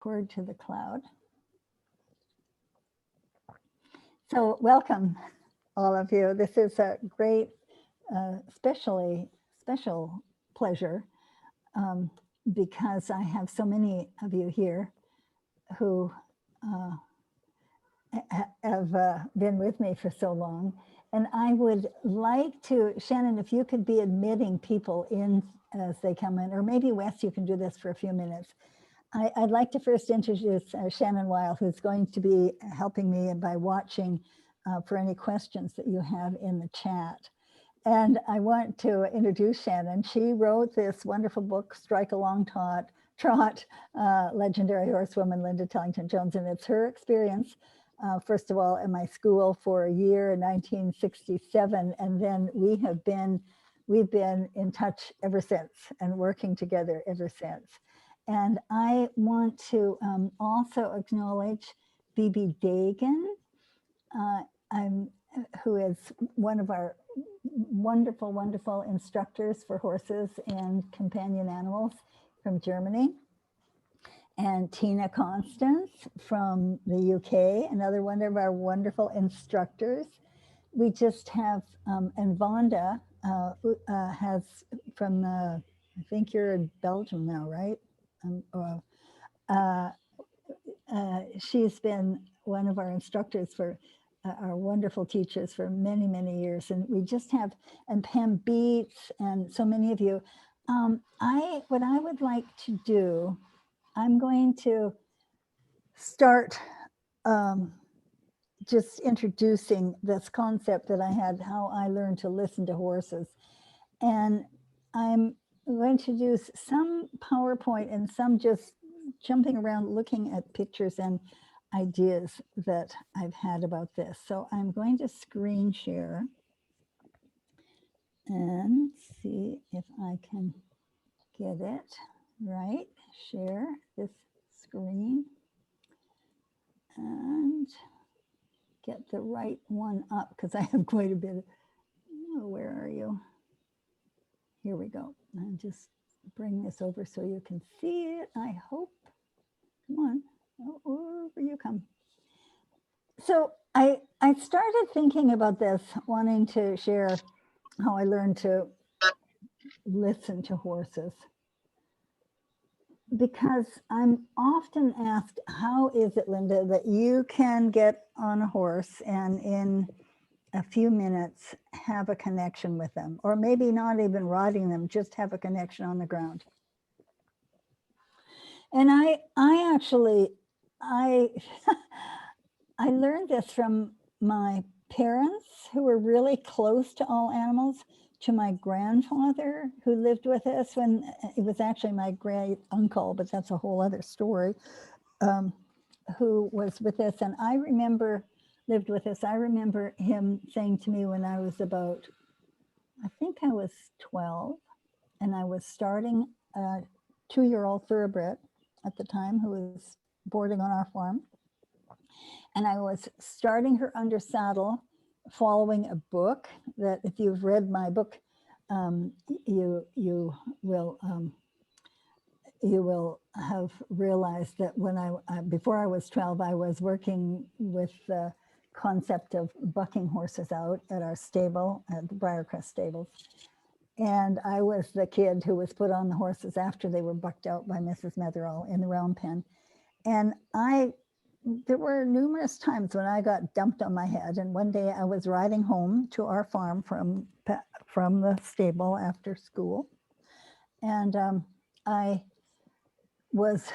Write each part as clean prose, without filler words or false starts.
Cord to the cloud. So welcome, all of you. This is a great, special pleasure because I have so many of you here who have been with me for so long. And I would like to, Shannon, if you could be admitting people in as they come in, or maybe Wes, you can do this for a few minutes. I'd like to first introduce Shannon Weil, who's going to be helping me by watching for any questions that you have in the chat. And I want to introduce Shannon. She wrote this wonderful book, Strike a Long Trot, legendary horsewoman Linda Tellington-Jones. And it's her experience, first of all, in my school for a year in 1967. And then we've been in touch ever since and working together ever since. And I want to also acknowledge Bibi Dagan, who is one of our wonderful instructors for horses and companion animals from Germany. And Tina Constance from the UK, another one of our wonderful instructors. We just have, and Vonda has from the, I think you're in Belgium now, right? She's been one of our instructors for our wonderful teachers for many years, and we just have, and Pam Beats and so many of you. What I would like to do, I'm going to start just introducing this concept that I had, how I learned to listen to horses, and I'm going to use some PowerPoint and some just jumping around looking at pictures and ideas that I've had about this. So I'm going to screen share and see if I can get it right. Share this screen and get the right one up because I have quite a bit of, oh, where are you? Here we go. I'll just bring this over so you can see it, I hope. Come on, oh, over you come. So I started thinking about this, wanting to share how I learned to listen to horses. Because I'm often asked, how is it, Linda, that you can get on a horse and in a few minutes have a connection with them, or maybe not even riding them, just have a connection on the ground. And I actually learned this from my parents, who were really close to all animals, to my grandfather, who lived with us when it was actually my great uncle, but that's a whole other story, who was with us. And I remember, lived with us. I remember him saying to me when I was about, I think I was 12, and I was starting a 2-year-old thoroughbred at the time who was boarding on our farm. And I was starting her under saddle, following a book that, if you've read my book, you will have realized that when before I was 12, I was working with the concept of bucking horses out at our stable, at the Briarcrest stables. And I was the kid who was put on the horses after they were bucked out by Mrs. Metherall in the round pen. And there were numerous times when I got dumped on my head. And one day I was riding home to our farm from the stable after school. And I was,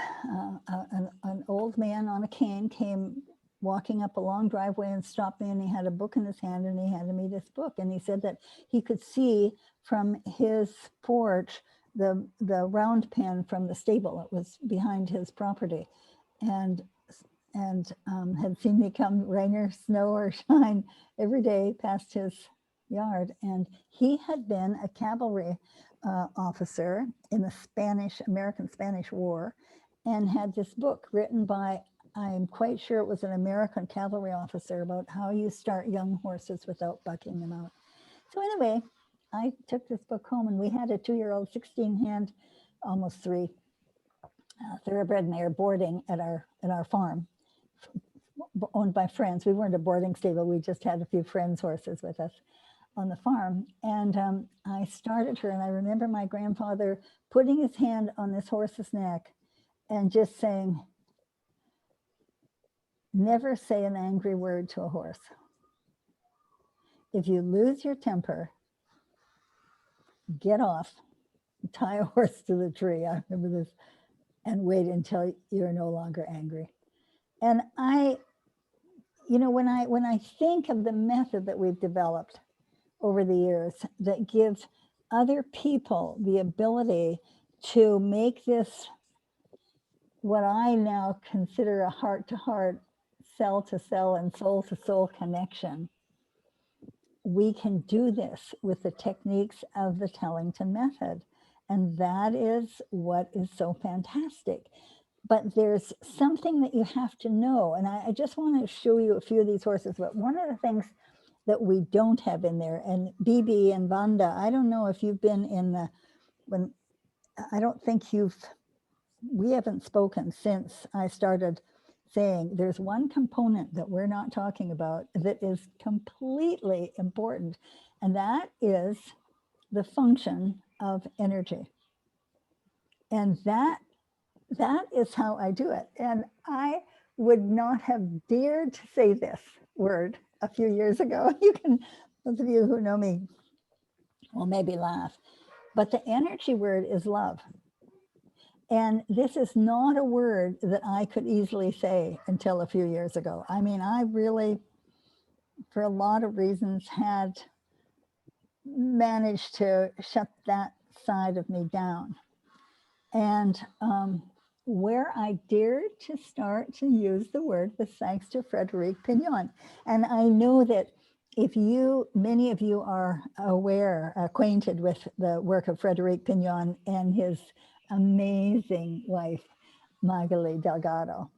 an old man on a cane came walking up a long driveway and stopped me, and he had a book in his hand, and he handed me this book. And he said that he could see from his porch the round pen from the stable. It was behind his property. And had seen me come rain or snow or shine every day past his yard. And he had been a cavalry officer in the American-Spanish War, and had this book written by, I'm quite sure it was an American cavalry officer, about how you start young horses without bucking them out. So anyway, I took this book home, and we had a 2-year-old 16 hand, almost 3, thoroughbred mare boarding at our farm, owned by friends. We weren't a boarding stable. We just had a few friends' horses with us on the farm. And I started her, and I remember my grandfather putting his hand on this horse's neck and just saying, never say an angry word to a horse. If you lose your temper, get off, tie a horse to the tree. I remember this, and wait until you're no longer angry. And when I think of the method that we've developed over the years that gives other people the ability to make this what I now consider a heart-to-heart, cell-to-cell, and soul-to-soul connection, we can do this with the techniques of the Tellington method. And that is what is so fantastic. But there's something that you have to know. And I just want to show you a few of these horses. But one of the things that we don't have in there, and Bibi and Vanda, I don't know if you've been in the, when, I don't think we haven't spoken since I started saying there's one component that we're not talking about that is completely important, and that is the function of energy. And that is how I do it. And I would not have dared to say this word a few years ago. You can, those of you who know me will maybe laugh, but the energy word is love. And this is not a word that I could easily say until a few years ago. I mean, I really, for a lot of reasons, had managed to shut that side of me down. And where I dared to start to use the word was thanks to Frédéric Pignon. And I know that if many of you are acquainted with the work of Frédéric Pignon and his amazing wife, Magali Delgado.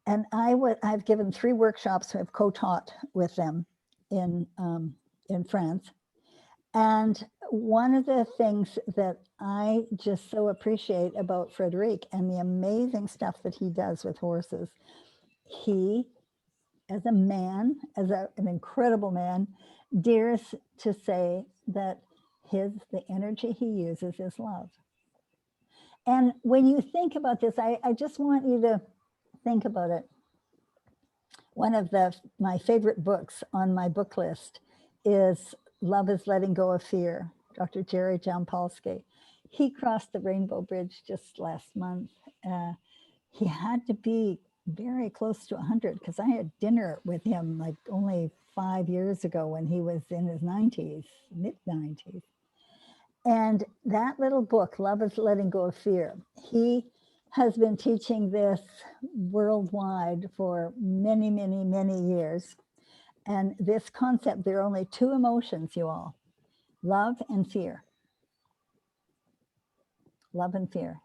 And I've given 3 workshops, I've co-taught with them in France. And one of the things that I just so appreciate about Frédéric and the amazing stuff that he does with horses, he, as a man, an incredible man, dares to say that the energy he uses is love. And when you think about this, I just want you to think about it. One of my favorite books on my book list is Love is Letting Go of Fear, Dr. Jerry Jampolsky. He crossed the Rainbow Bridge just last month. He had to be very close to 100 because I had dinner with him like only 5 years ago when he was in his 90s, mid-90s. And that little book, Love is Letting Go of Fear, he has been teaching this worldwide for many, many, many years. And this concept, there are only 2 emotions, you all, love and fear. Love and fear.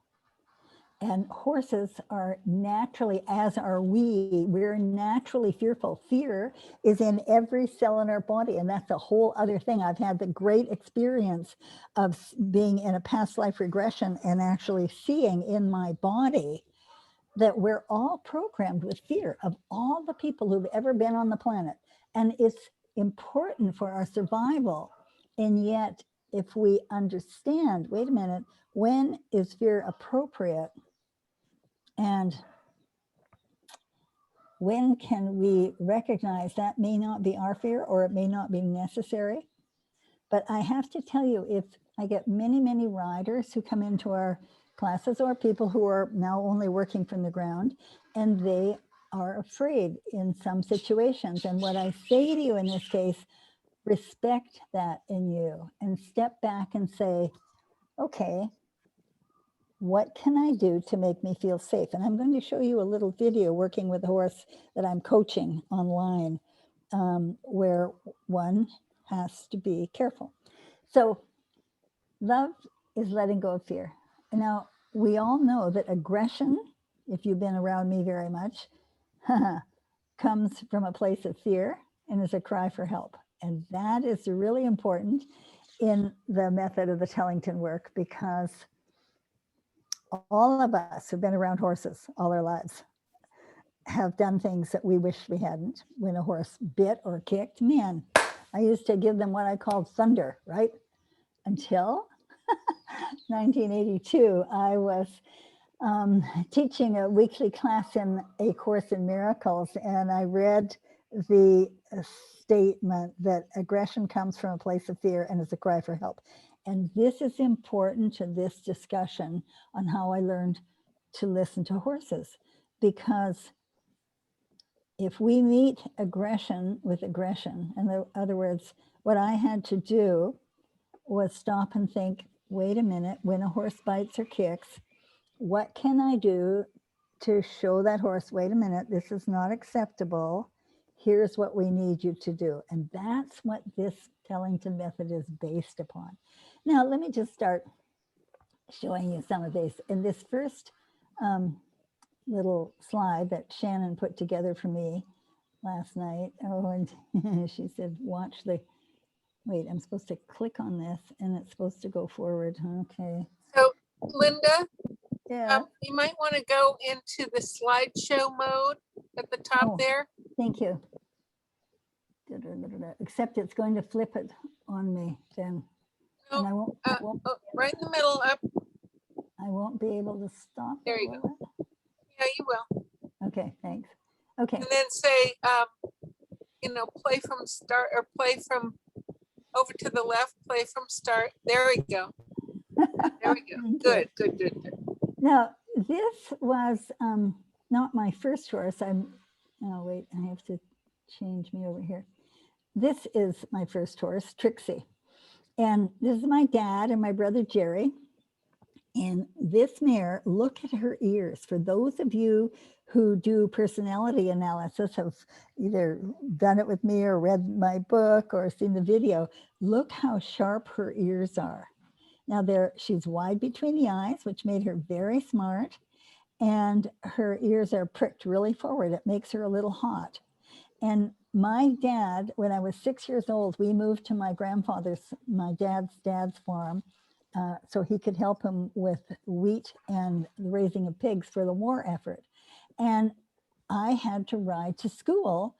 And horses are naturally, as are we're naturally fearful. Fear is in every cell in our body. And that's a whole other thing. I've had the great experience of being in a past life regression and actually seeing in my body that we're all programmed with fear of all the people who've ever been on the planet. And it's important for our survival. And yet, if we understand, wait a minute, when is fear appropriate? And when can we recognize that may not be our fear or it may not be necessary? But I have to tell you, if I get many, many riders who come into our classes or people who are now only working from the ground and they are afraid in some situations. And what I say to you in this case, respect that in you and step back and say, okay, what can I do to make me feel safe? And I'm going to show you a little video working with a horse that I'm coaching online, where one has to be careful. So love is letting go of fear. Now, we all know that aggression, if you've been around me very much, comes from a place of fear and is a cry for help. And that is really important in the method of the Tellington work, because all of us who've been around horses all our lives have done things that we wish we hadn't. When a horse bit or kicked, man, I used to give them what I called thunder, right? Until 1982, I was teaching a weekly class in A Course in Miracles, and I read the statement that aggression comes from a place of fear and is a cry for help. And this is important to this discussion on how I learned to listen to horses, because if we meet aggression with aggression, in other words, what I had to do was stop and think, wait a minute, when a horse bites or kicks, what can I do to show that horse, wait a minute, this is not acceptable. Here's what we need you to do. And that's what this Tellington method is based upon. Now, let me just start showing you some of these. In this first little slide that Shannon put together for me last night. Oh, and she said, watch the, wait, I'm supposed to click on this and it's supposed to go forward. Okay. So, Linda, yeah, you might want to go into the slideshow mode at the top there. Thank you. Except it's going to flip it on me then. No, and I won't right in the middle up. I won't be able to stop. There you go. Yeah, you will. Okay, thanks. Okay. And then say, you know, play from start or play from over to the left, play from start. There we go. There we go. Good, good, good, good. Now, this was not my first horse. Oh, wait, I have to change me over here. This is my first horse, Trixy. And this is my dad and my brother, Jerry. And this mare, look at her ears. For those of you who do personality analysis, have either done it with me or read my book or seen the video, look how sharp her ears are. Now she's wide between the eyes, which made her very smart. And her ears are pricked really forward. It makes her a little hot. And my dad, when I was 6 years old, we moved to my dad's farm. So he could help him with wheat and the raising of pigs for the war effort. And I had to ride to school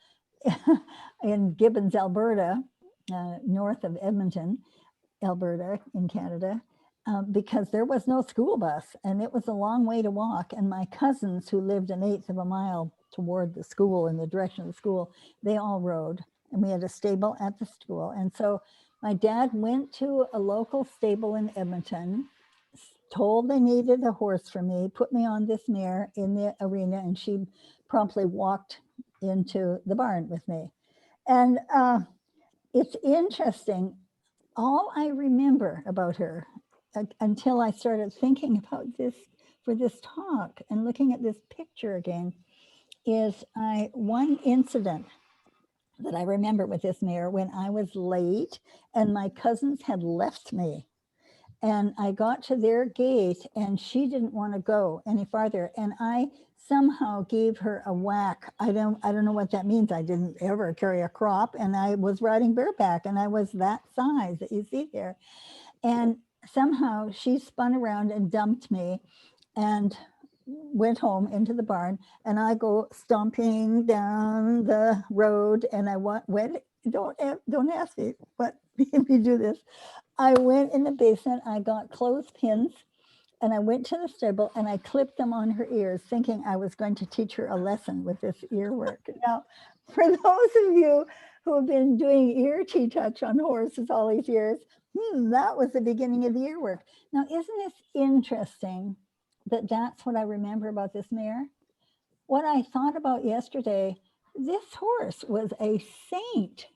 in Gibbons, Alberta, north of Edmonton, Alberta in Canada, because there was no school bus and it was a long way to walk. And my cousins who lived an eighth of a mile toward the school in the direction of the school, they all rode, and we had a stable at the school. And so my dad went to a local stable in Edmonton, told they needed a horse for me, put me on this mare in the arena, and she promptly walked into the barn with me. And it's interesting. All I remember about her until I started thinking about this for this talk and looking at this picture again is one incident that I remember with this mare when I was late and my cousins had left me. And I got to their gate and she didn't want to go any farther. And I somehow gave her a whack. I don't know what that means. I didn't ever carry a crop and I was riding bareback and I was that size that you see there. And somehow she spun around and dumped me and went home into the barn, and I go stomping down the road and I went, don't ask me what made me do this. I went in the basement, I got clothespins and I went to the stable and I clipped them on her ears thinking I was going to teach her a lesson with this ear work. Now, for those of you who have been doing ear TTouch on horses all these years, that was the beginning of the ear work. Now, isn't this interesting that that's what I remember about this mare? What I thought about yesterday, this horse was a saint.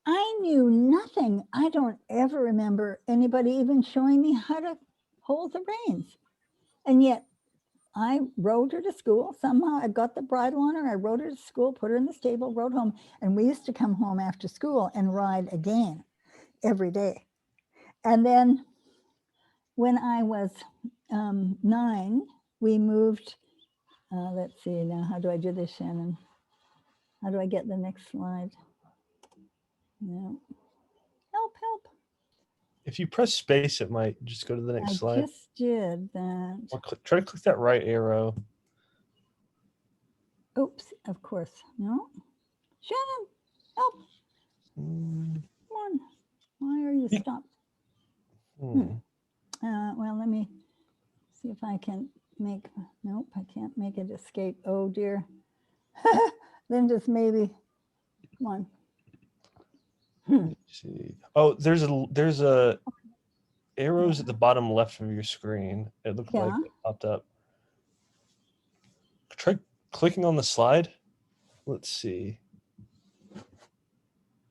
I knew nothing. I don't ever remember anybody even showing me how to hold the reins. And yet I rode her to school. Somehow I got the bridle on her. I rode her to school, put her in the stable, rode home. And we used to come home after school and ride again every day. And then when I was 9, we moved, let's see now, how do I do this, Shannon? How do I get the next slide? No. Help. If you press space, it might just go to the next I slide. just did that. Or try to click that right arrow. Oops, of course. No. Shannon, help. Mm, Come on. Why are you Be- stopped? hmm. Well, let me see if I can make, nope, I can't make it escape. Oh dear. Then just maybe, come on. Let's see. Oh, there's a arrows at the bottom left of your screen. It looked like Yeah. it popped up. Try clicking on the slide. Let's see.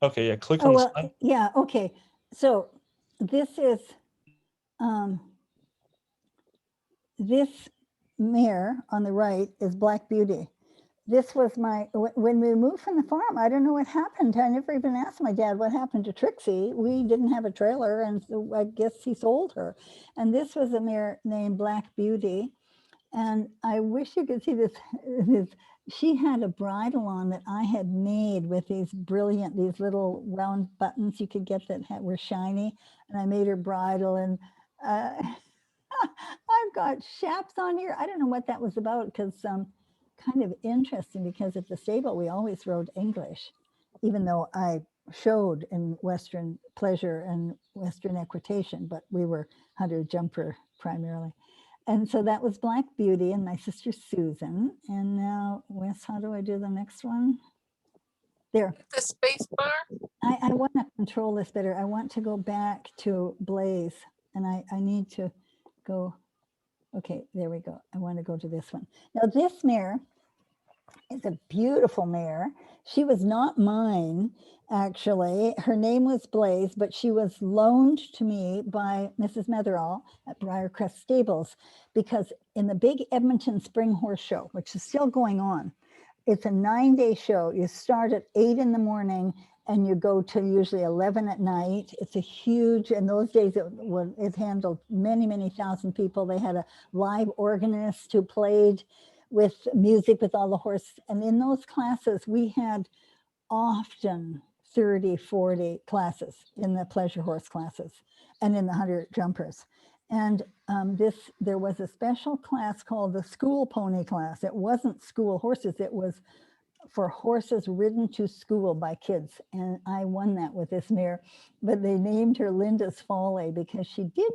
Okay, yeah, click Oh, on the well, slide. yeah, okay. So this is, this mare on the right is Black Beauty. This was my, when we moved from the farm, I don't know what happened. I never even asked my dad what happened to Trixie. We didn't have a trailer, and so I guess he sold her. And this was a mare named Black Beauty. And I wish you could see this, she had a bridle on that I had made with these brilliant, these little round buttons you could get that were shiny. And I made her bridle, and I've got chaps on here. I don't know what that was about, because kind of interesting, because at the stable we always rode English, even though I showed in Western pleasure and Western equitation, but we were hunter jumper primarily. And so that was Black Beauty and my sister Susan. And now, Wes, how do I do the next one? There. The space bar? I want to control this better. I want to go back to Blaze, and I need to go. Okay, there we go. I want to go to this one. Now, this mare is a beautiful mare. She was not mine, actually. Her name was Blaze, but she was loaned to me by Mrs. Metherall at Briarcrest Stables, because in the big Edmonton Spring Horse Show, which is still going on, it's a 9-day show. You start at 8 in the morning and you go to usually 11 at night. It's a huge, in those days it handled many, many thousand people. They had a live organist who played with music with all the horses. And in those classes, we had often 30, 40 classes in the pleasure horse classes and in the hunter jumpers. And there was a special class called the school pony class. It wasn't school horses, it was for horses ridden to school by kids. And I won that with this mare, but they named her Linda's Folly because she did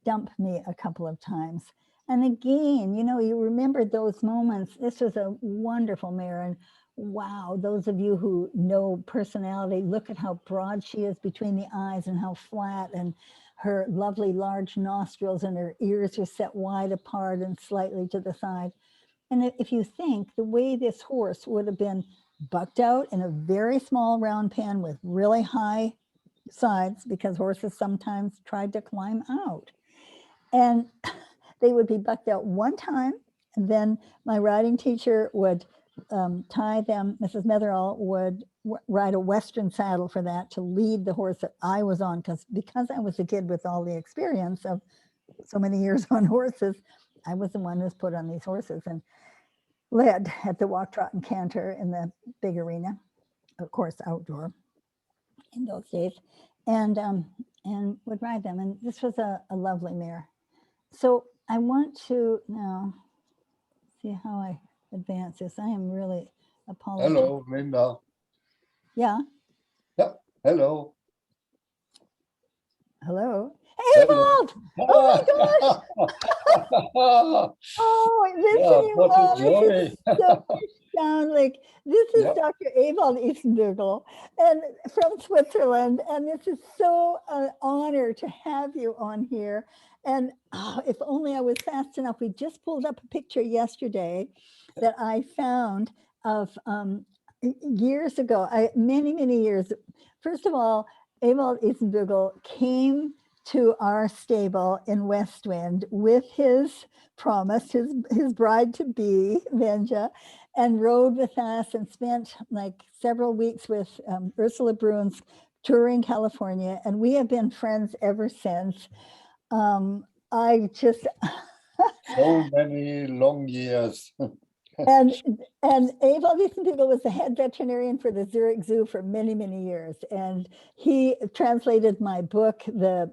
dump me a couple of times. And again, you know, you remember those moments. This was a wonderful mare. And wow, those of you who know personality, look at how broad she is between the eyes and how flat, and her lovely large nostrils, and her ears are set wide apart and slightly to the side. And if you think the way this horse would have been bucked out in a very small round pen with really high sides, because horses sometimes tried to climb out, and they would be bucked out one time, and then my riding teacher would tie them. Mrs. Metherall would ride a Western saddle for that to lead the horse that I was on, because I was a kid with all the experience of so many years on horses. I was the one who was put on these horses and led at the walk, trot, and canter in the big arena, of course, outdoor in those days, and would ride them. And this was a lovely mare. So I want to now see how I advance this. I am really apologetic. Hello, Linda. Yeah. Yeah, hello. Hello. Hello. Evald! Oh my gosh! Oh, listen, what a Evald, this joy. is so sound like this is Yep. Dr. Evald Isenbügel and from Switzerland, and this is so an honor to have you on here. And if only I was fast enough. We just pulled up a picture yesterday that I found of years ago, many years. First of all, Evald Isenbügel came to our stable in Westwind with his promise, his bride-to-be, Venja, and rode with us and spent like several weeks with Ursula Bruns touring California. And we have been friends ever since. I just... So many long years. And Aval Wiesenbugel was the head veterinarian for the Zurich Zoo for many, many years. And he translated my book, the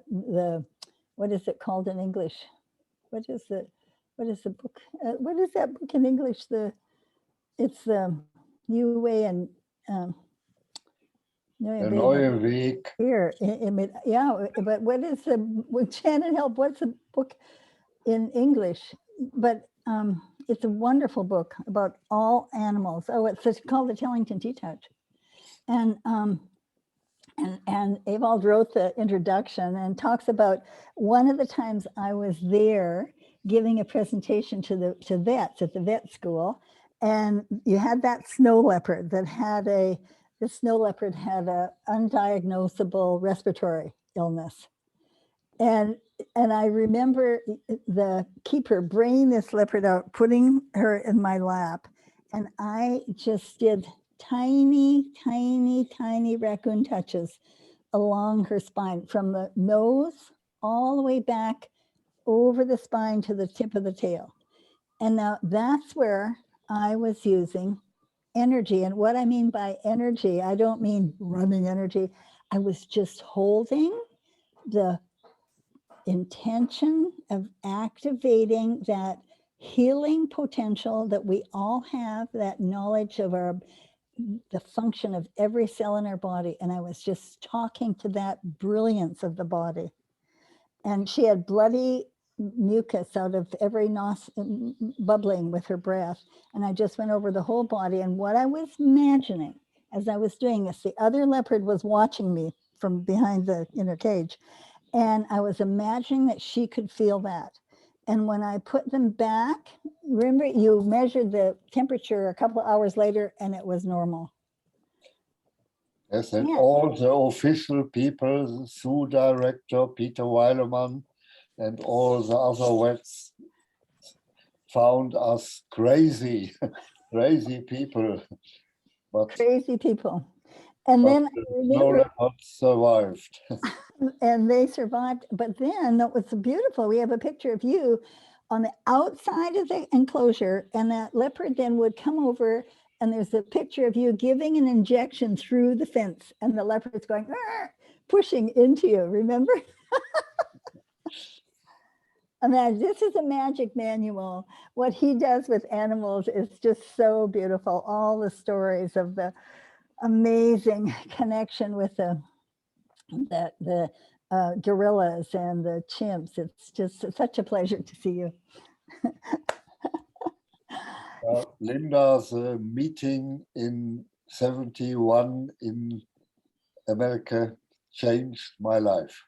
what is it called in English? What is the book? What is that book in English? It's the UA and Der neue Weg. Here, yeah, but what is Shannon, help, what's the book in English? But it's a wonderful book about all animals. Oh, it's called the Tellington TTouch. And Ewald wrote the introduction and talks about one of the times I was there giving a presentation to vets at the vet school. And you had that snow leopard that had a undiagnosable respiratory illness. And I remember the keeper bringing this leopard out, putting her in my lap, and I just did tiny, tiny, tiny raccoon touches along her spine, from the nose all the way back over the spine to the tip of the tail. And now that's where I was using energy. And what I mean by energy, I don't mean running energy. I was just holding the intention of activating that healing potential that we all have, that knowledge of the function of every cell in our body. And I was just talking to that brilliance of the body. And she had bloody mucus out of every bubbling with her breath. And I just went over the whole body. And what I was imagining as I was doing this, the other leopard was watching me from behind the inner cage. And I was imagining that she could feel that. And when I put them back, remember, you measured the temperature a couple of hours later and it was normal. Yes, and all the official people, the zoo director, Peter Weilemann, and all the other vets found us crazy, crazy people. But crazy people. And then I remember, survived. And they survived. But then that was beautiful. We have a picture of you on the outside of the enclosure, and that leopard then would come over, and there's a picture of you giving an injection through the fence, and the leopard's going, pushing into you, remember? I mean, this is a magic manual. What he does with animals is just so beautiful. All the stories of the amazing connection with the gorillas and the chimps. It's just such a pleasure to see you. Linda's meeting in 71 in America changed my life.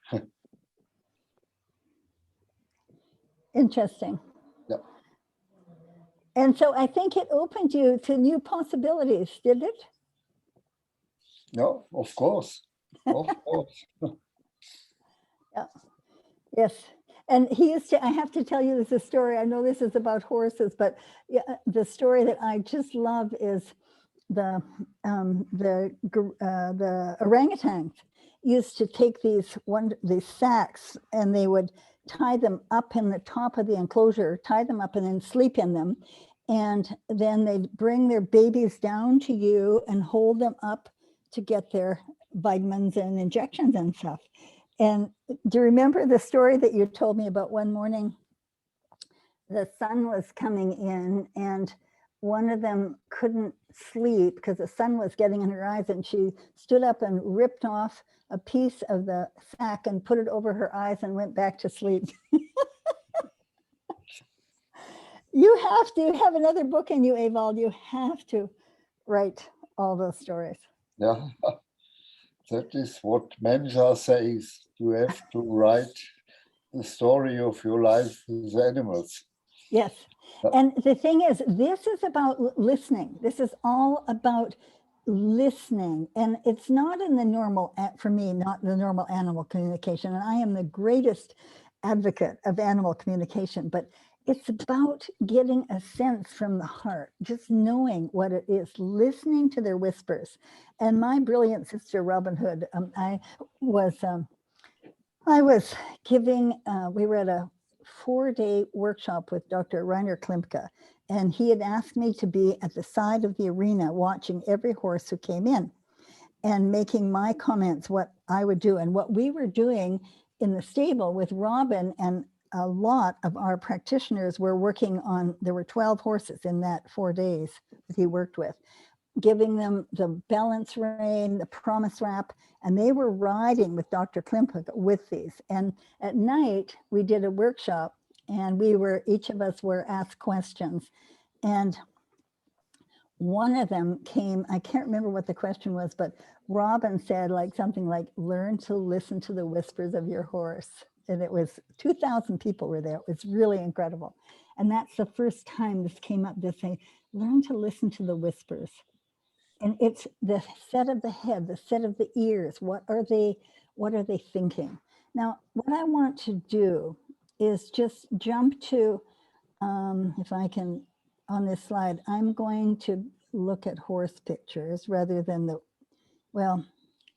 Interesting. Yeah. And so I think it opened you to new possibilities, did it? No, of course. Of course. Yeah. Yes. And he used to, I have to tell you this a story. I know this is about horses, but yeah, the story that I just love is the orangutans used to take these sacks, and they would tie them up in the top of the enclosure, tie them up and then sleep in them. And then they'd bring their babies down to you and hold them up to get their vitamins and injections and stuff. And do you remember the story that you told me about one morning? The sun was coming in and one of them couldn't sleep because the sun was getting in her eyes, and she stood up and ripped off a piece of the sack and put it over her eyes and went back to sleep. You have to have another book in you, Ewald. You have to write all those stories. Yeah, that is what Mensa says. You have to write the story of your life with animals. Yes. And the thing is, this is about listening. This is all about listening. And it's not in the normal, for me, not the normal animal communication. And I am the greatest advocate of animal communication, but it's about getting a sense from the heart, just knowing what it is, listening to their whispers. And my brilliant sister, Robin Hood, I was giving, we were at a 4-day workshop with Dr. Rainer Klimke, and he had asked me to be at the side of the arena watching every horse who came in and making my comments, what I would do. And what we were doing in the stable with Robin, and a lot of our practitioners were working on, there were 12 horses in that 4 days that he worked with, giving them the balance rein, the promise wrap, and they were riding with Dr. Klimphook with these. And at night we did a workshop, and each of us were asked questions. And one of them came, I can't remember what the question was, but Robin said something like, learn to listen to the whispers of your horse. And it was 2,000 people were there. It was really incredible. And that's the first time this came up, to say, learn to listen to the whispers. And it's the set of the head, the set of the ears. What are they thinking? Now, what I want to do is just jump to, if I can, on this slide, I'm going to look at horse pictures rather than well,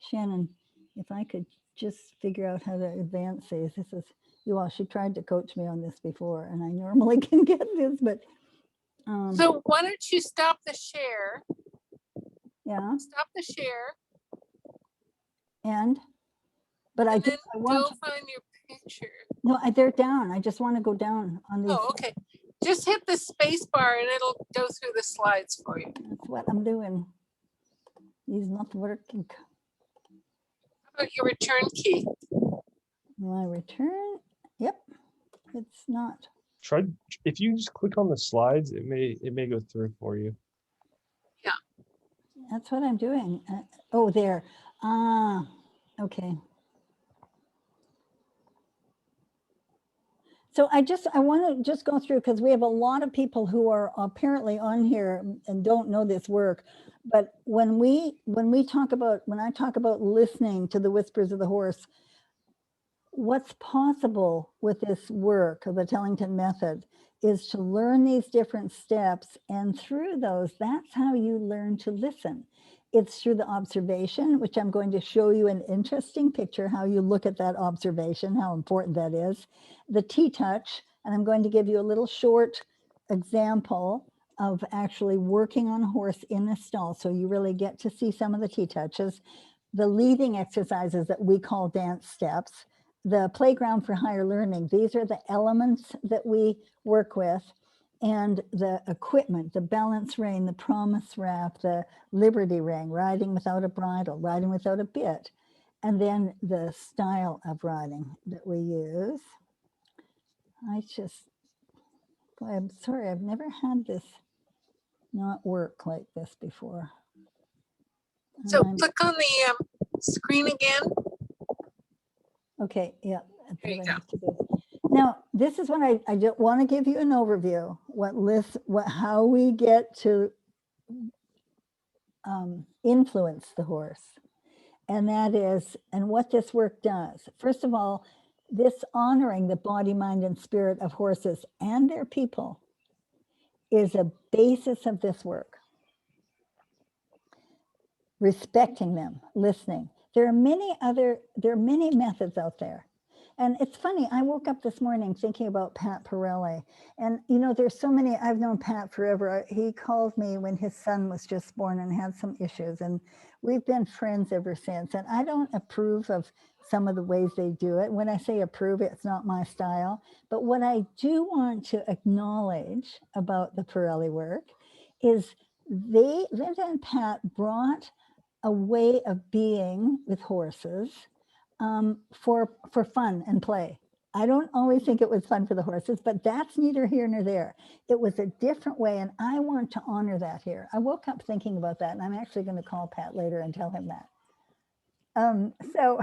Shannon, if I could just figure out how to advance these. This is, she tried to coach me on this before, and I normally can get this, but. So why don't you stop the share? Yeah. Stop the share. But I want to find your picture. No, they're down. I just want to go down on these. Oh, okay. Just hit the space bar and it'll go through the slides for you. That's what I'm doing. He's not working. How about your return key? My return? Yep. It's not. Try, if you just click on the slides, it may go through for you. Yeah. That's what I'm doing. Oh, there. Okay. So I want to just go through, because we have a lot of people who are apparently on here and don't know this work. But when I talk about listening to the whispers of the horse, what's possible with this work of the Tellington method is to learn these different steps, and through those, that's how you learn to listen. It's through the observation, which I'm going to show you an interesting picture, how you look at that observation, how important that is. The TTouch, and I'm going to give you a little short example of actually working on a horse in the stall, so you really get to see some of the TTouches. The leading exercises that we call dance steps. The playground for higher learning, these are the elements that we work with, and the equipment, the balance rein, the promise wrap, the liberty ring, riding without a bridle, riding without a bit, and then the style of riding that we use. I'm sorry, I've never had this not work like this before. So click on the screen again. Okay, yeah. There you go. Now, this is when I want to give you an overview, how we get to influence the horse. And that is, and what this work does. First of all, this honoring the body, mind, and spirit of horses and their people is a basis of this work. Respecting them, listening. There are many methods out there. And it's funny, I woke up this morning thinking about Pat Pirelli. And there's so many, I've known Pat forever. He called me when his son was just born and had some issues. And we've been friends ever since. And I don't approve of some of the ways they do it. When I say approve, it's not my style. But what I do want to acknowledge about the Pirelli work is Linda and Pat brought a way of being with horses for fun and play. I don't always think it was fun for the horses, but that's neither here nor there. It was a different way, and I want to honor that here. I woke up thinking about that, and I'm actually going to call Pat later and tell him that. So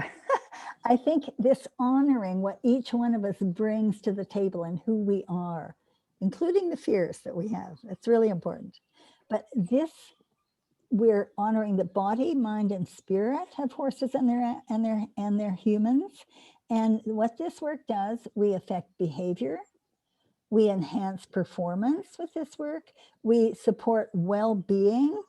I think this honoring what each one of us brings to the table and who we are, including the fears that we have, that's really important. But we're honoring the body, mind, and spirit of horses and their humans. And what this work does, we affect behavior, we enhance performance with this work, we support well-being,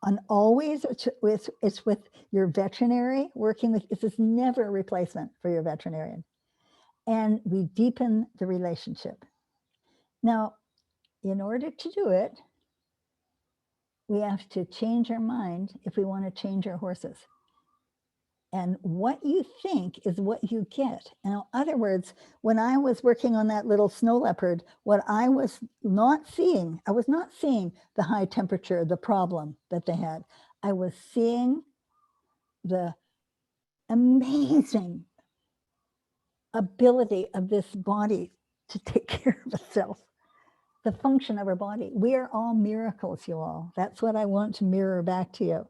and always it's with your veterinary, working with, this is never a replacement for your veterinarian. And we deepen the relationship. Now, in order to do it, we have to change our mind if we want to change our horses. And what you think is what you get. In other words, when I was working on that little snow leopard, what I was not seeing, I was not seeing the high temperature, the problem that they had. I was seeing the amazing ability of this body to take care of itself, the function of our body. We are all miracles, you all. That's what I want to mirror back to you.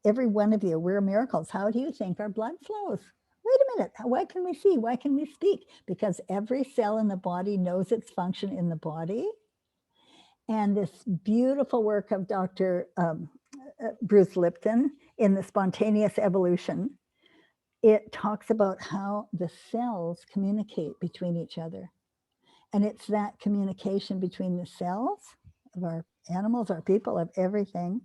Every one of you, we're miracles. How do you think our blood flows? Wait a minute. Why can we see? Why can we speak? Because every cell in the body knows its function in the body. And this beautiful work of Dr. Bruce Lipton in the Spontaneous Evolution, it talks about how the cells communicate between each other. And it's that communication between the cells of our animals, our people, of everything,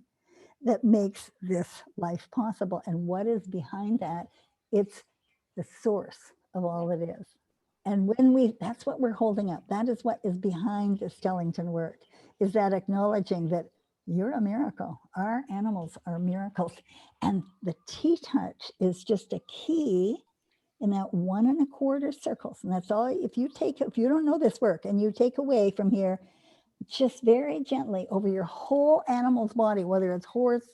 that makes this life possible. And what is behind that? It's the source of all it is. And when that's what we're holding up. That is what is behind this Tellington work, is that acknowledging that you're a miracle. Our animals are miracles. And the TTouch is just a key in that 1 1/4 circles. And that's all. If you don't know this work and you take away from here, just very gently over your whole animal's body, whether it's horse,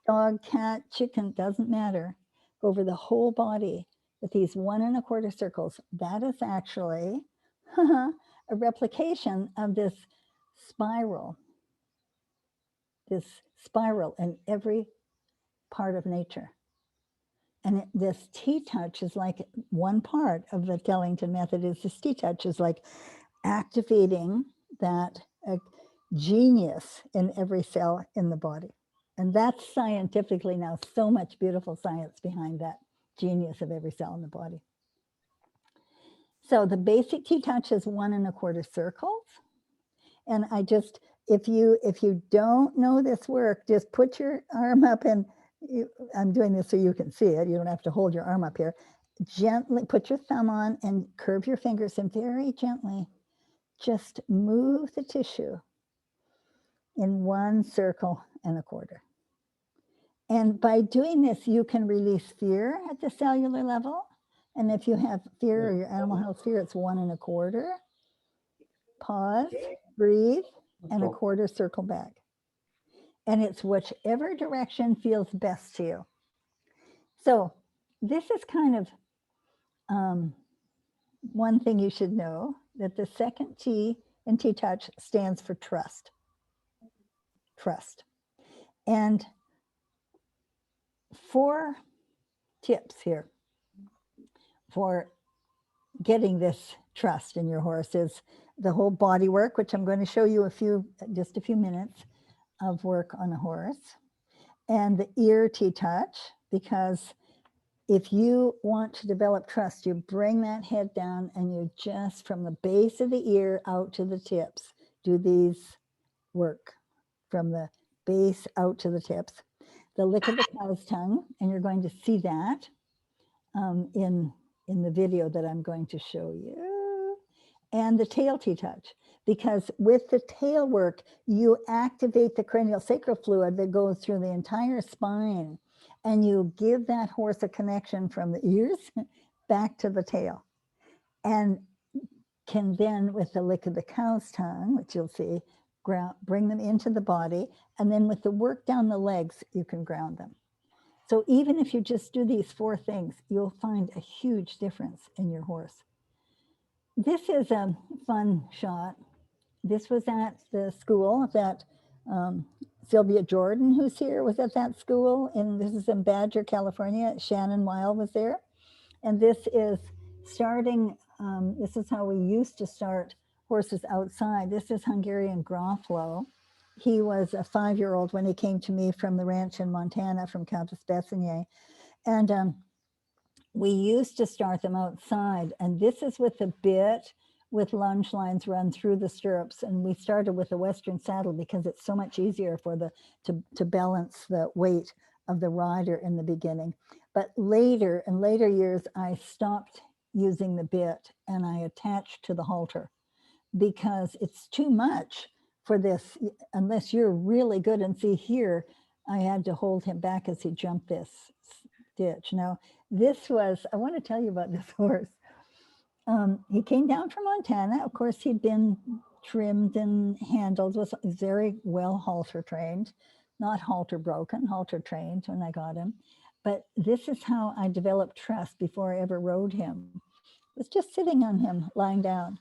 dog, cat, chicken, doesn't matter, over the whole body with these 1 1/4 circles, that is actually a replication of this spiral in every part of nature. And this TTouch is like one part of the Tellington method. Is this TTouch is like activating that genius in every cell in the body. And that's scientifically now so much beautiful science behind that genius of every cell in the body. So the basic TTouch is 1 1/4 circles. And I just, if you don't know this work, just put your arm up, and I'm doing this so you can see it. You don't have to hold your arm up here. Gently put your thumb on and curve your fingers, and very gently just move the tissue in 1 1/4. And by doing this, you can release fear at the cellular level. And if you have fear, or your animal has fear, it's 1 1/4. Pause, breathe, and 1/4 circle back. And it's whichever direction feels best to you. So this is kind of one thing you should know, that the second T in TTouch stands for trust. Trust. And 4 tips here for getting this trust in your horse is the whole body work, which I'm going to show you just a few minutes of work on a horse, and the ear TTouch, because if you want to develop trust, you bring that head down and you just from the base of the ear out to the tips, do these work from the base out to the tips. The lick of the cow's tongue, and you're going to see that in the video that I'm going to show you, and the tail TTouch, because with the tail work, you activate the cranial sacral fluid that goes through the entire spine, and you give that horse a connection from the ears back to the tail, and can then, with the lick of the cow's tongue, which you'll see, bring them into the body, and then with the work down the legs, you can ground them. So even if you just do these 4 things, you'll find a huge difference in your horse. This is a fun shot. This was at the school that Sylvia Jordan, who's here, was at that school. And this is in Badger, California. Shannon Weil was there. And this is starting, this is how we used to start horses outside. This is Hungarian Groflo. He was a 5-year-old when he came to me from the ranch in Montana from Countess Bessigny. And we used to start them outside. And this is with a bit with lunge lines run through the stirrups. And we started with a Western saddle because it's so much easier for to balance the weight of the rider in the beginning. But later, in later years, I stopped using the bit and I attached to the halter because it's too much for this, unless you're really good. And see here, I had to hold him back as he jumped this ditch. Now, this was, I want to tell you about this horse. He came down from Montana. Of course, he'd been trimmed and handled, was very well halter trained, not halter broken, halter trained when I got him. But this is how I developed trust before I ever rode him. I was just sitting on him, lying down.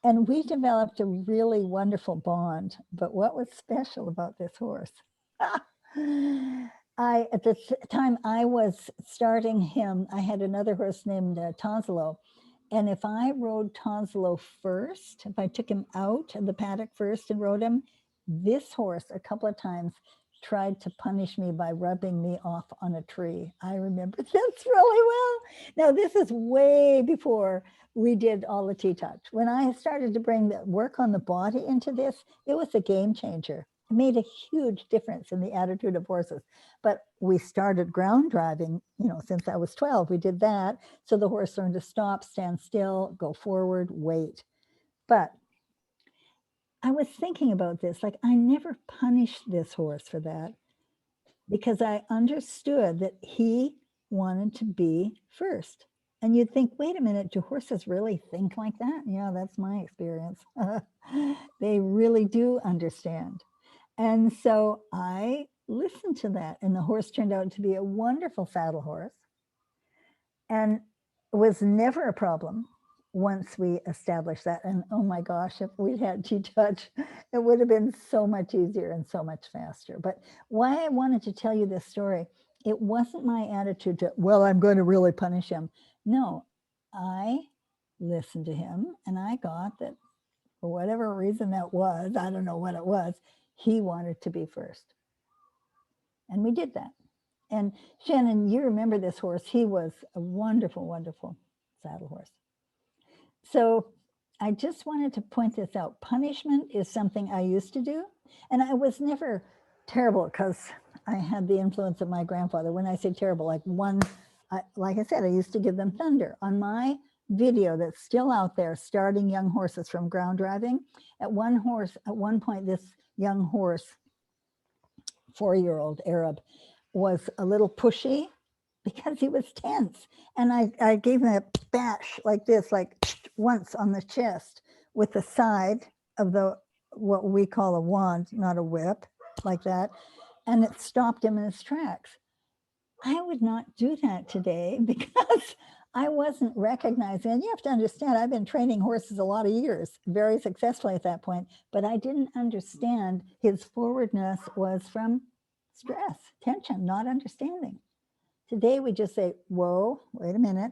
And we developed a really wonderful bond. But what was special about this horse? At the time I was starting him, I had another horse named Tonsilo. And if I rode Tonsilo first, if I took him out of the paddock first and rode him, this horse a couple of times tried to punish me by rubbing me off on a tree. I remember this really well. Now, this is way before we did all the TTouch. When I started to bring the work on the body into this, it was a game changer. It made a huge difference in the attitude of horses. But we started ground driving, since I was 12, we did that. So the horse learned to stop, stand still, go forward, wait. But I was thinking about this, like I never punished this horse for that because I understood that he wanted to be first. And you'd think, wait a minute, do horses really think like that? Yeah, that's my experience. They really do understand. And so I listened to that, and the horse turned out to be a wonderful saddle horse and was never a problem once we established that. And oh my gosh, if we'd had TTouch, it would have been so much easier and so much faster. But why I wanted to tell you this story, it wasn't my attitude to, well, I'm going to really punish him. No, I listened to him and I got that for whatever reason that was, I don't know what it was, he wanted to be first. And we did that. And Shannon, you remember this horse. He was a wonderful, wonderful saddle horse. So I just wanted to point this out. Punishment is something I used to do. And I was never terrible because I had the influence of my grandfather. When I say terrible, like I said, I used to give them thunder. On my video that's still out there, starting young horses from ground driving, at one point, this young horse, 4-year-old Arab, was a little pushy because he was tense. And I gave him a bash like this, like once on the chest with the side of what we call a wand, not a whip, like that. And it stopped him in his tracks. I would not do that today because I wasn't recognizing, and you have to understand, I've been training horses a lot of years, very successfully at that point, but I didn't understand his forwardness was from stress, tension, not understanding. Today we just say, whoa, wait a minute,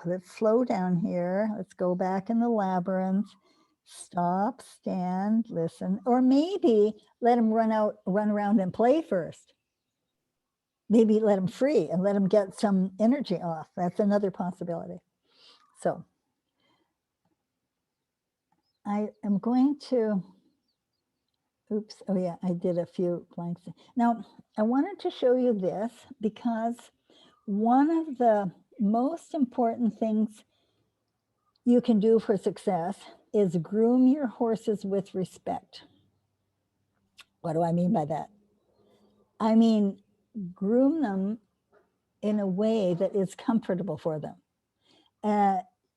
let's slow down here, let's go back in the labyrinth, stop, stand, listen, or maybe let him run around and play first. Maybe let him free and let him get some energy off. That's another possibility. So I am going to, oops, oh yeah, I did a few blanks. Now, I wanted to show you this because one of the most important things you can do for success is groom your horses with respect. What do I mean by that? I mean, groom them in a way that is comfortable for them.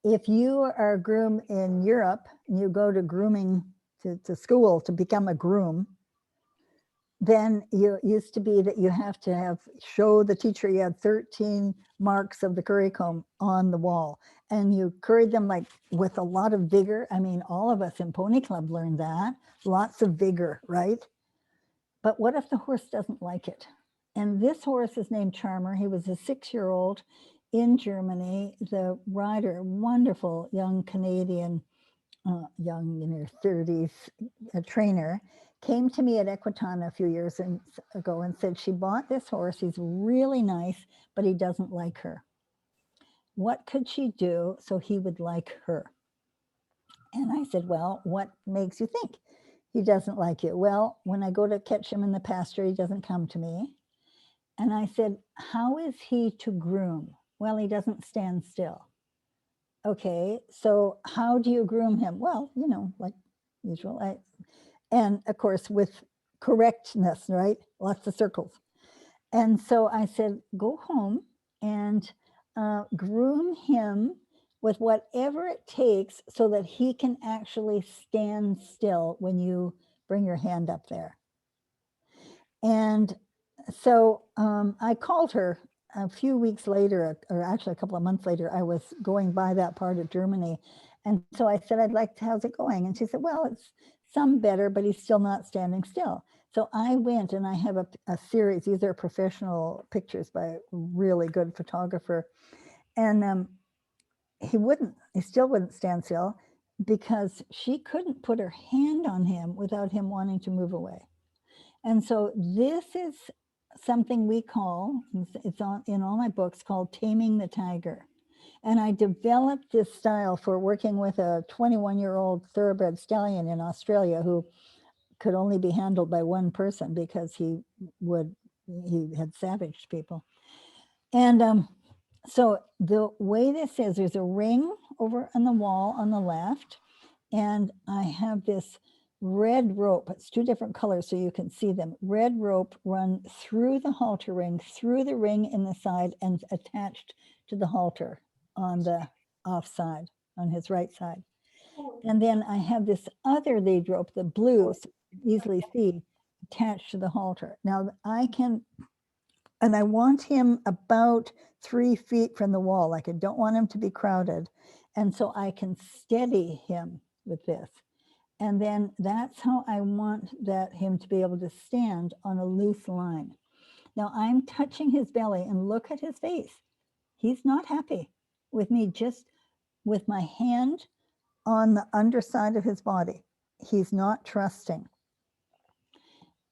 If you are a groom in Europe and you go to grooming to school to become a groom, then it used to be that you have to show the teacher you had 13 marks of the curry comb on the wall, and you curried them like with a lot of vigor. I mean, all of us in Pony Club learned that, lots of vigor, right? But what if the horse doesn't like it? And this horse is named Charmer. He was a 6-year-old in Germany. The rider, wonderful young Canadian, young in her 30s, a trainer, came to me at Equitana a few years ago and said she bought this horse. He's really nice, but he doesn't like her. What could she do so he would like her? And I said, well, what makes you think he doesn't like you? Well, when I go to catch him in the pasture, he doesn't come to me. And I said, how is he to groom? Well, he doesn't stand still. Okay, so how do you groom him? Well, like usual. And of course, with correctness, right? Lots of circles. And so I said, go home and groom him with whatever it takes so that he can actually stand still when you bring your hand up there. And so I called her a few weeks later, or actually a couple of months later. I was going by that part of Germany. And so I said, how's it going? And she said, well, it's some better, but he's still not standing still. So I went, and I have a series. These are professional pictures by a really good photographer. And he still wouldn't stand still because she couldn't put her hand on him without him wanting to move away. And so this is something we call, it's in all my books, called Taming the Tiger. And I developed this style for working with a 21-year-old thoroughbred stallion in Australia who could only be handled by one person because he had savaged people. And so the way this is, there's a ring over on the wall on the left, and I have this red rope. It's two different colors so you can see them. Red rope run through the halter ring, through the ring in the side, and attached to the halter on the off side, on his right side. And then I have this other lead rope, the blue, so you can easily see, attached to the halter. Now and I want him about 3 feet from the wall. Like, I don't want him to be crowded. And so I can steady him with this. And then that's how I want him to be able to stand on a loose line. Now I'm touching his belly, and look at his face. He's not happy with me just with my hand on the underside of his body. He's not trusting.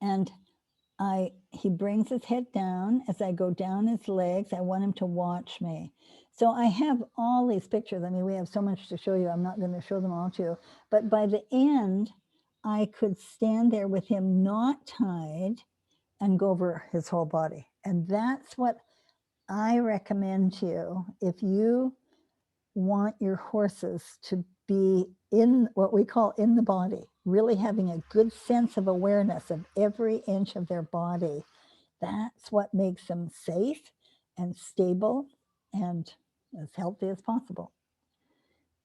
And he brings his head down. As I go down his legs, I want him to watch me. So I have all these pictures. I mean, we have so much to show you. I'm not going to show them all to you. But by the end, I could stand there with him not tied and go over his whole body. And that's what I recommend to you if you want your horses to be in what we call in the body, really having a good sense of awareness of every inch of their body. That's what makes them safe and stable and as healthy as possible.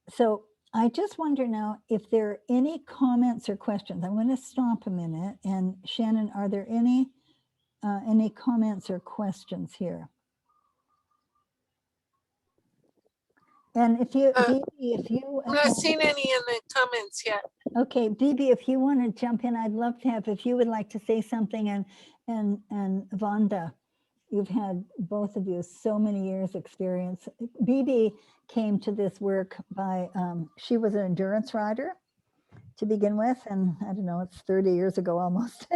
So I just wonder now if there are any comments or questions. I'm going to stop a minute. And Shannon, are there any comments or questions here? And if you, I'm not seeing any in the comments yet. Okay, Bibi, if you want to jump in, I'd love to have, if you would like to say something, and Vonda, you've had, both of you, so many years experience. Bibi came to this work by, she was an endurance rider to begin with, and I don't know, it's 30 years ago almost,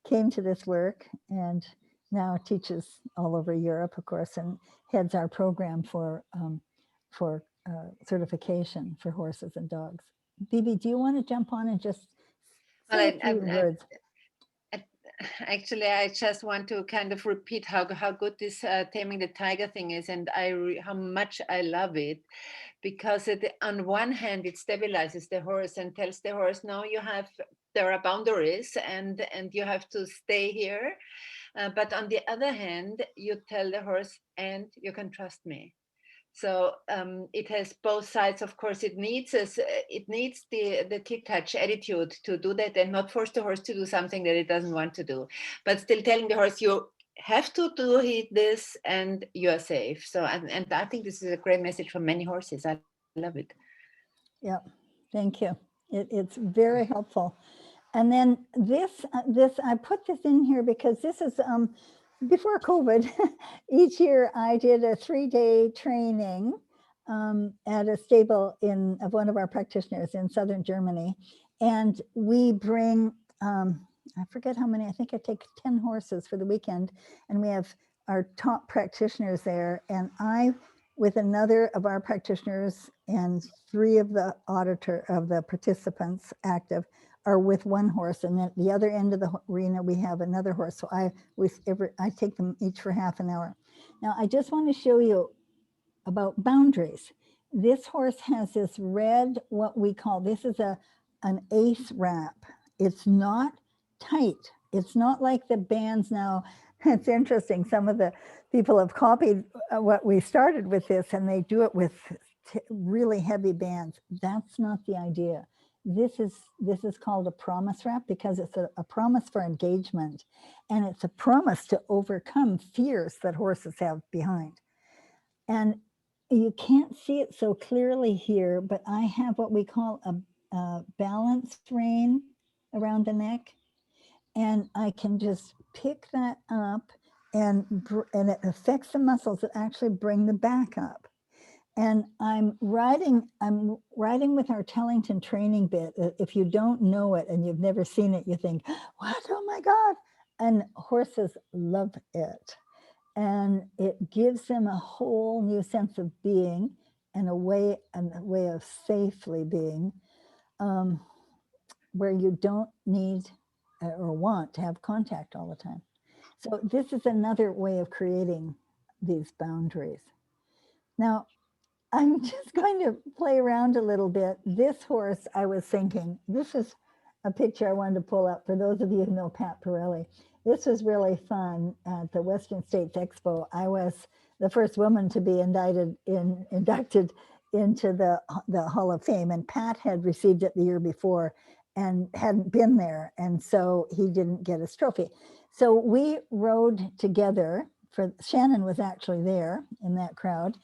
came to this work, and now teaches all over Europe, of course, and heads our program for certification for horses and dogs. Bibi, do you want to jump on and just say a few words? Actually, I just want to kind of repeat how good this Taming the Tiger thing is, and how much I love it, because on one hand it stabilizes the horse and tells the horse, no, there are boundaries and you have to stay here. But on the other hand, you tell the horse, and you can trust me. So it has both sides. Of course, it needs the TTouch attitude to do that and not force the horse to do something that it doesn't want to do, but still telling the horse, you have to do this and you are safe. So, and I think this is a great message for many horses. I love it. Yeah, thank you. It's very helpful. And then this, I put this in here because this is, before COVID, each year I did a 3-day training at a stable of one of our practitioners in southern Germany. And we bring, I forget how many, I think I take 10 horses for the weekend, and we have our top practitioners there. And I, with another of our practitioners and 3 of the participants active, are with one horse, and then at the other end of the arena we have another horse. So I take them each for half an hour. Now I just want to show you about boundaries. This horse has this red, what we call, this is an ace wrap, It's not tight. It's not like the bands now. It's interesting. Some of the people have copied what we started with this, and they do it with really heavy bands. That's not the idea. This is called a promise wrap because it's a promise for engagement, and it's a promise to overcome fears that horses have behind. And you can't see it so clearly here, but I have what we call a balanced rein around the neck, and I can just pick that up, and it affects the muscles that actually bring the back up. And I'm riding with our Tellington training bit. If you don't know it and you've never seen it, you think, what? Oh my God. And horses love it. And it gives them a whole new sense of being and a way of safely being, where you don't need or want to have contact all the time. So this is another way of creating these boundaries. Now, I'm just going to play around a little bit. This horse, I was thinking, this is a picture I wanted to pull up for those of you who know Pat Pirelli. This was really fun at the Western States Expo. I was the first woman to be inducted into the Hall of Fame, and Pat had received it the year before and hadn't been there, and so he didn't get his trophy. So we rode together. Shannon was actually there in that crowd,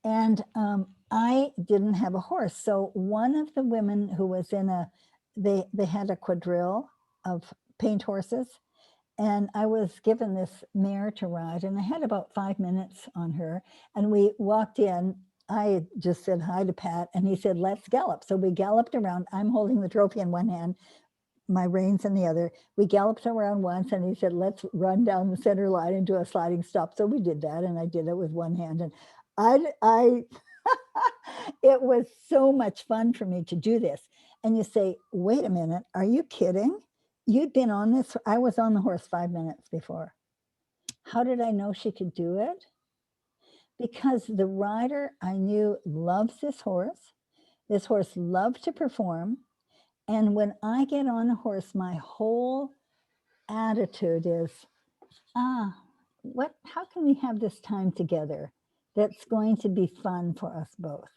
and I didn't have a horse. So one of the women who was they had a quadrille of paint horses, and I was given this mare to ride, and I had about 5 minutes on her, and we walked in. I just said hi to Pat, and he said, let's gallop. So we galloped around. I'm holding the trophy in one hand, my reins in the other. We galloped around once, and he said, let's run down the center line and do a sliding stop. So we did that, and I did it with one hand. And I it was so much fun for me to do this. And you say, wait a minute, are you kidding? You'd been on this. I was on the horse 5 minutes before. How did I know she could do it? Because the rider I knew loves this horse. This horse loved to perform. And when I get on a horse, my whole attitude is, how can we have this time together that's going to be fun for us both?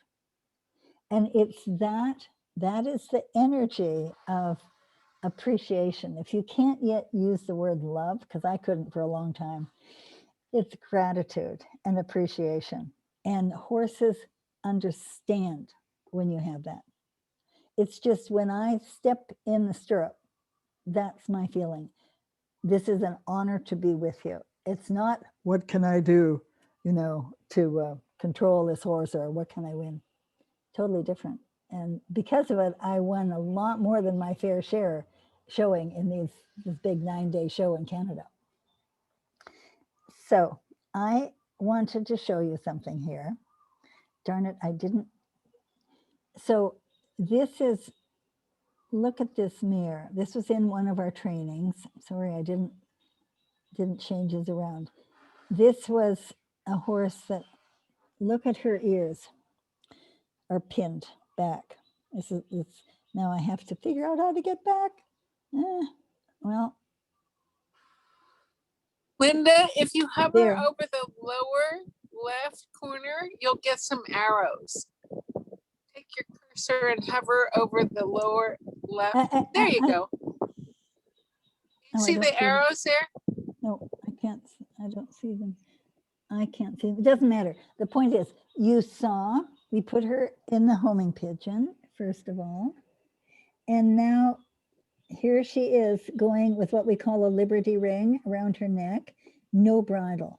And it's that is the energy of appreciation. If you can't yet use the word love, because I couldn't for a long time, it's gratitude and appreciation. And horses understand when you have that. It's just when I step in the stirrup, that's my feeling. This is an honor to be with you. It's not, what can I do, to control this horse, or what can I win? Totally different. And because of it, I won a lot more than my fair share showing in this big 9-day show in Canada. So I wanted to show you something here. Darn it, I didn't. So this is, look at this mare. This was in one of our trainings. Sorry, I didn't change this around. This was a horse that, look at her ears are pinned back. Now I have to figure out how to get back. Well, Linda, if you hover there. over the lower left corner, you'll get some arrows. Take your cursor and hover over the lower left. There you go. Oh, See the arrows there? No, I can't. I don't see them. I can't see them. It doesn't matter. The point is, you saw, we put her in the homing pigeon, first of all. And now here she is going with what we call a liberty ring around her neck, no bridle.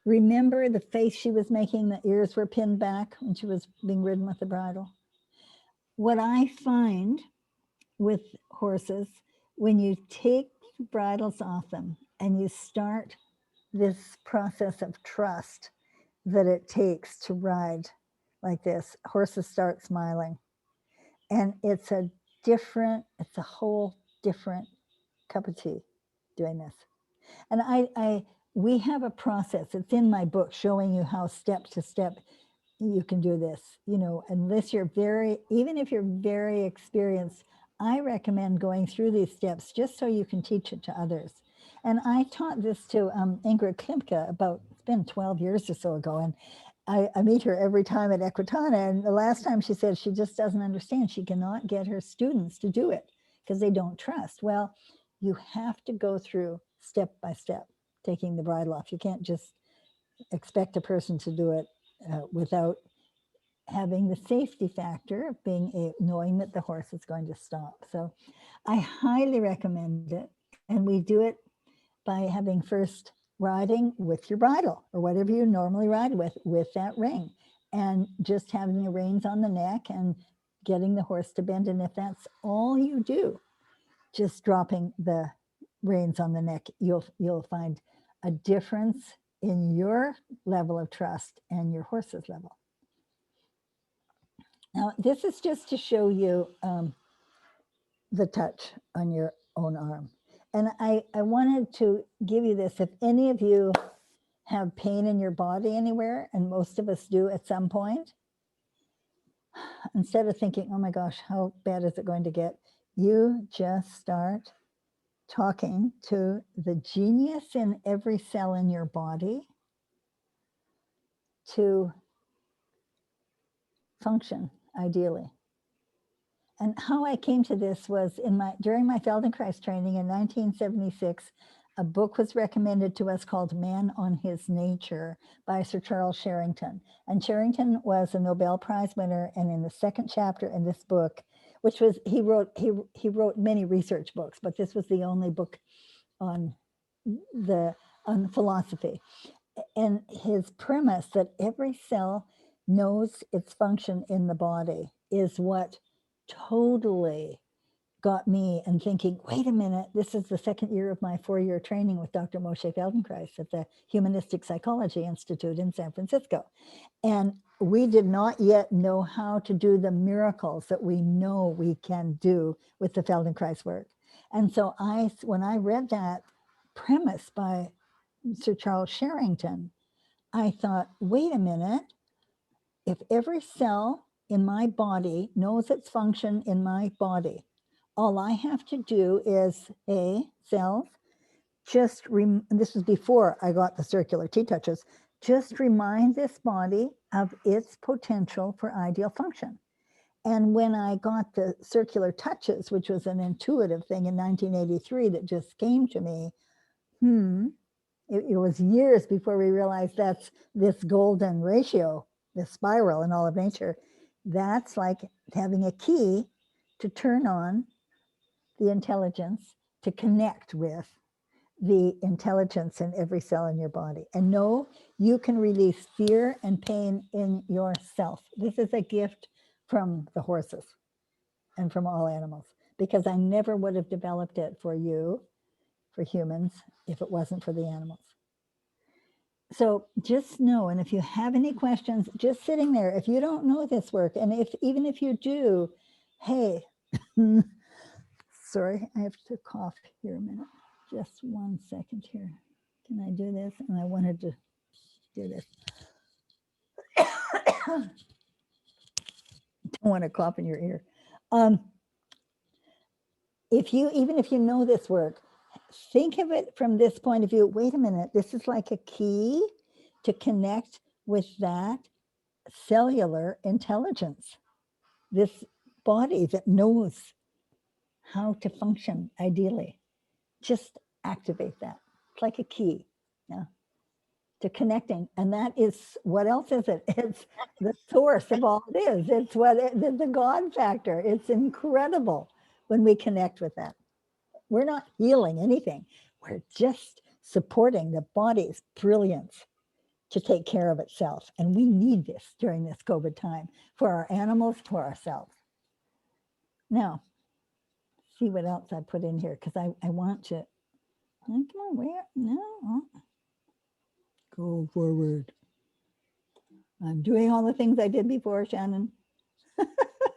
Remember the face she was making, the ears were pinned back when she was being ridden with the bridle. What I find with horses, when you take the bridles off them and you start this process of trust that it takes to ride like this, horses start smiling. And it's a whole different cup of tea doing this. And we have a process, it's in my book, showing you how step to step you can do this, unless you're even if you're very experienced, I recommend going through these steps just so you can teach it to others. And I taught this to Ingrid Klimke about, it's been 12 years or so ago. And I meet her every time at Equitana. And the last time she said she just doesn't understand. She cannot get her students to do it because they don't trust. Well, you have to go through step by step, taking the bridle off. You can't just expect a person to do it without having the safety factor of being knowing that the horse is going to stop. So I highly recommend it. And we do it by having first riding with your bridle or whatever you normally ride with that ring, and just having the reins on the neck and getting the horse to bend. And if that's all you do, just dropping the reins on the neck, you'll find a difference in your level of trust and your horse's level. Now, this is just to show you the touch on your own arm. And I wanted to give you this. If any of you have pain in your body anywhere, and most of us do at some point, instead of thinking, oh my gosh, how bad is it going to get? You just start talking to the genius in every cell in your body to function ideally. And how I came to this was during my Feldenkrais training in 1976, a book was recommended to us called Man on His Nature by Sir Charles Sherrington. And Sherrington was a Nobel Prize winner. And in the second chapter in this book, which was, he wrote many research books, but this was the only book on philosophy. And his premise that every cell knows its function in the body is what totally got me and thinking, wait a minute, this is the second year of my 4-year training with Dr. Moshe Feldenkrais at the Humanistic Psychology Institute in San Francisco. And we did not yet know how to do the miracles that we know we can do with the Feldenkrais work. And so when I read that premise by Sir Charles Sherrington, I thought, wait a minute, if every cell in my body knows its function in my body, all I have to do is, cells, this was before I got the circular TTouches, just remind this body of its potential for ideal function. And when I got the circular touches, which was an intuitive thing in 1983 that just came to me, it was years before we realized that's this golden ratio, this spiral in all of nature. That's like having a key to turn on the intelligence to connect with the intelligence in every cell in your body. And know you can release fear and pain in yourself. This is a gift from the horses and from all animals, because I never would have developed it for you, for humans, if it wasn't for the animals. So just know, and if you have any questions, just sitting there, if you don't know this work, and even if you do, hey, sorry, I have to cough here a minute. Just 1 second here. Can I do this? And I wanted to do this. Don't want to cough in your ear. Even if you know this work, think of it from this point of view. Wait a minute, this is like a key to connect with that cellular intelligence, this body that knows how to function ideally. Just activate that. It's like a key, to connecting. And that is, what else is it? It's the source of all it is. It's the God factor. It's incredible when we connect with that. We're not healing anything. We're just supporting the body's brilliance to take care of itself. And we need this during this COVID time for our animals, for ourselves. Now, see what else I put in here, because I want to, come on, where? No. Go forward. I'm doing all the things I did before, Shannon.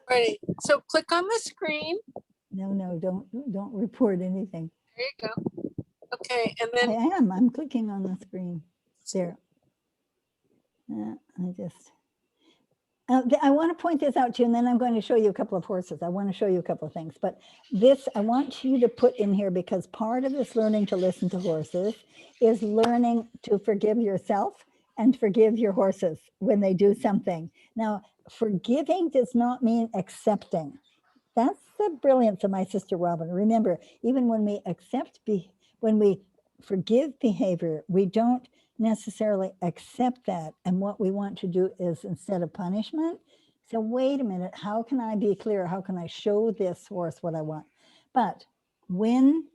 Ready. So click on the screen. No, don't report anything. There you go. Okay, and I then am. I'm clicking on the screen. There. I want to point this out to you, and then I'm going to show you a couple of horses. I want to show you a couple of things, but this I want you to put in here because part of this learning to listen to horses is learning to forgive yourself and forgive your horses when they do something. Now, forgiving does not mean accepting. That's the brilliance of my sister Robin. Remember, even when we when we forgive behavior, we don't necessarily accept that. And what we want to do is, instead of punishment, so wait a minute, how can I be clear? How can I show this horse what I want? But when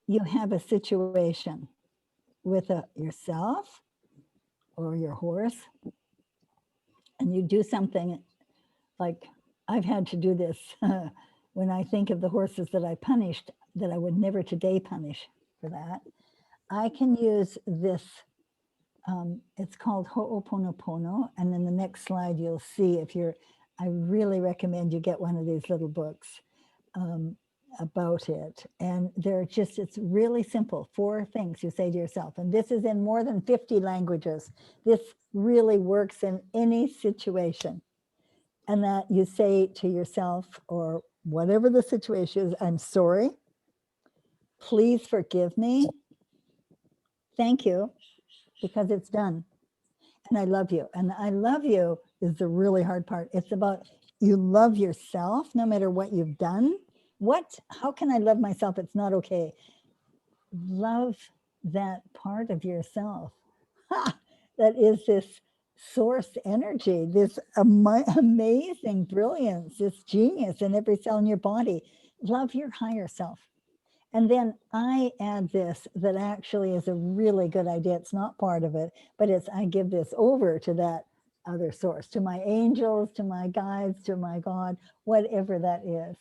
you have a situation with yourself or your horse, and you do something like I've had to do this when I think of the horses that I punished that I would never today punish for that, I can use this. It's called Ho'oponopono. And then the next slide, you'll see I really recommend you get one of these little books about it. And it's really simple. 4 things you say to yourself. And this is in more than 50 languages. This really works in any situation. And that you say to yourself, or whatever the situation is, I'm sorry. Please forgive me. Thank you, because it's done. And I love you. And I love you is the really hard part. It's about you love yourself no matter what you've done. How can I love myself? It's not okay. Love that part of yourself. That is this source energy, this amazing brilliance, this genius in every cell in your body. Love your higher self. And then I add this that actually is a really good idea. It's not part of it, but I give this over to that other source, to my angels, to my guides, to my God, whatever that is.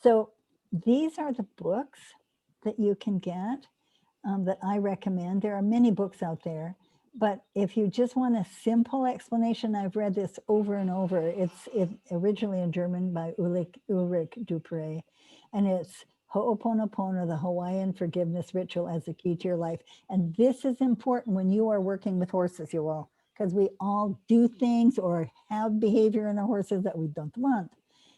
So these are the books that you can get that I recommend. There are many books out there, but if you just want a simple explanation, I've read this over and over. It's originally in German by Ulrich Dupre, and it's Ho'oponopono, the Hawaiian forgiveness ritual as a key to your life. And this is important when you are working with horses, you all, because we all do things or have behavior in our horses that we don't want.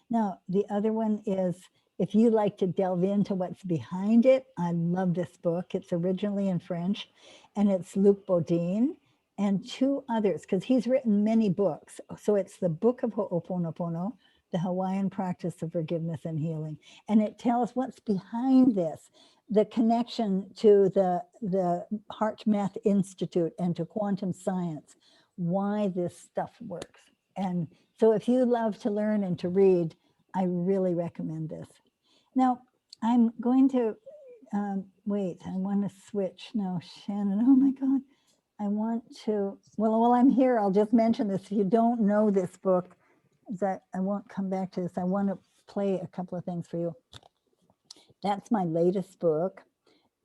Now, the other one is, if you like to delve into what's behind it, I love this book. It's originally in French, and it's Luc Bodine and 2 others, because he's written many books. So it's the Book of Ho'oponopono, the Hawaiian practice of forgiveness and healing. And it tells what's behind this, the connection to the HeartMath Institute and to quantum science, why this stuff works. And so if you love to learn and to read, I really recommend this. Now, I'm going to, wait, I want to switch. No, Shannon, oh my God. I want to, well, while I'm here, I'll just mention this. If you don't know this book, that I won't come back to this. I want to play a couple of things for you. That's my latest book,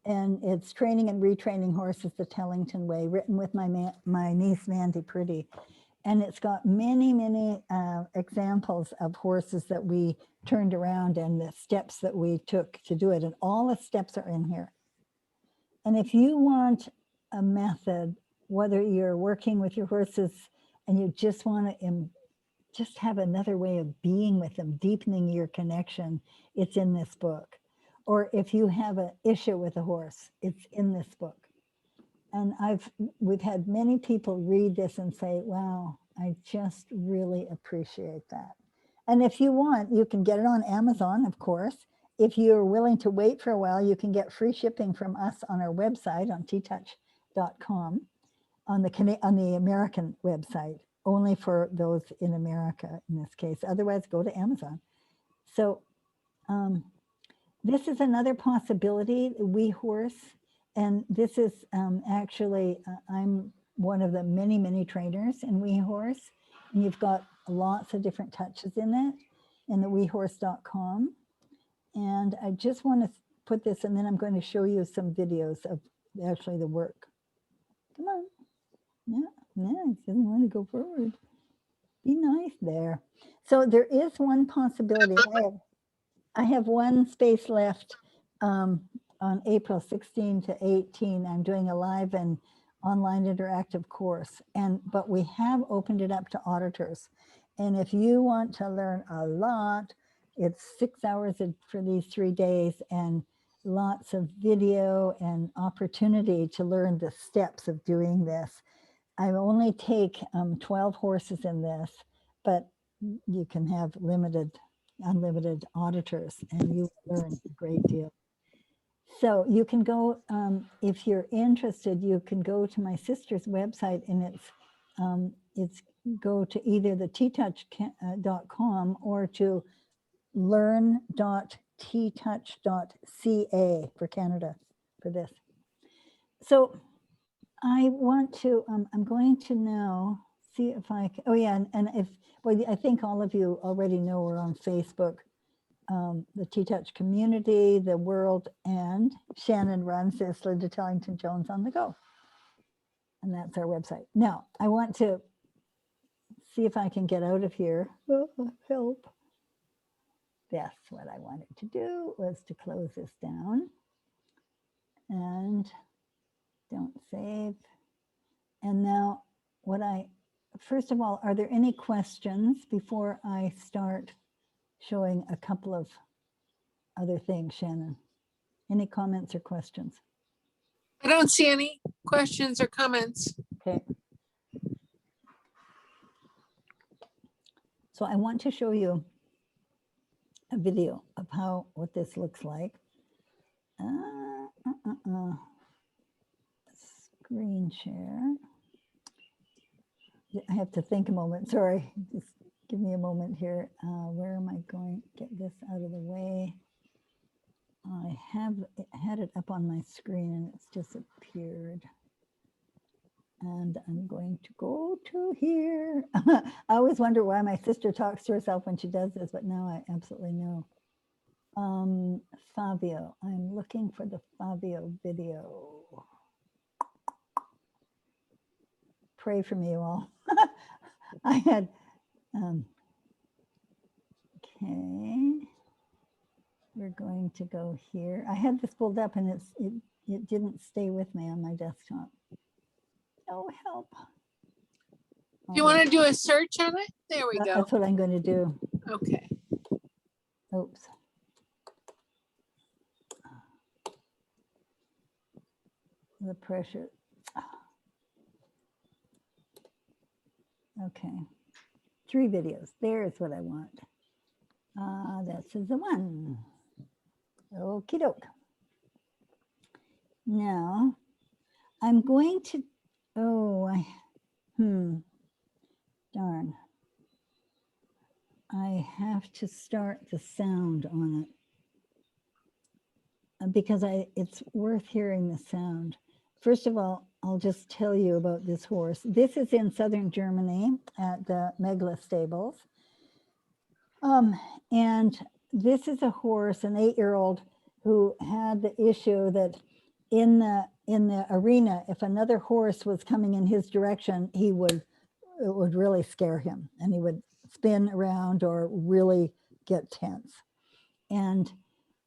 and it's Training and Retraining Horses the Tellington Way, written with my niece, Mandy Pretty. And it's got many, many examples of horses that we turned around and the steps that we took to do it. And all the steps are in here. And if you want a method, whether you're working with your horses and you just want to just have another way of being with them, deepening your connection, it's in this book. Or if you have an issue with a horse, it's in this book. And we've had many people read this and say, wow, I just really appreciate that. And if you want, you can get it on Amazon, of course. If you're willing to wait for a while, you can get free shipping from us on our website on TTouch.com, on the American website, only for those in America in this case. Otherwise, go to Amazon. So this is another possibility, WeHorse. And this is actually, I'm one of the many, many trainers in WeHorse. And you've got lots of different touches in it, in the wehorse.com. And I just want to put this, and then I'm going to show you some videos of actually the work. Come on. No, it doesn't want to go forward. Be nice there. So there is one possibility. I have one space left on April 16 to 18. I'm doing a live in online interactive course. But we have opened it up to auditors. And if you want to learn a lot, it's 6 hours for these 3 days and lots of video and opportunity to learn the steps of doing this. I only take 12 horses in this, but you can have unlimited auditors, and you learn a great deal. So you can go, if you're interested, you can go to my sister's website, and it's go to either the TTouch.com or to learn.ttouch.ca for Canada for this. So I want to, I'm going to now see if I can, oh yeah, and if, well, I think all of you already know we're on Facebook, the TTouch community, the world, and Shannon runs this, Linda Tellington-Jones on the go. And that's our website. Now, I want to see if I can get out of here. Oh, help. That's what I wanted to do, was to close this down. And don't save. And now first of all, are there any questions before I start showing a couple of other things, Shannon? Any comments or questions? I don't see any questions or comments. Okay. So I want to show you a video of what this looks like. Screen share. I have to think a moment. Sorry, just give me a moment here. Where am I going to get this out of the way? I had it up on my screen and it's disappeared. And I'm going to go to here. I always wonder why my sister talks to herself when she does this, but now I absolutely know. Fabio, I'm looking for the Fabio video. Pray for me, you all. I had, okay. We're going to go here. I had this pulled up and it didn't stay with me on my desktop. Oh, help. Do you want to do a search on it? There we go. That's what I'm going to do. Okay. Oops. The pressure. Okay. 3 videos. There's what I want. This is the one. Okie doke. Now, I'm going to, darn. I have to start the sound on it because it's worth hearing the sound. First of all, I'll just tell you about this horse. This is in southern Germany at the Megla stables. And this is a horse, an 8-year-old, who had the issue that in the arena, if another horse was coming in his direction, it would really scare him and he would spin around or really get tense. And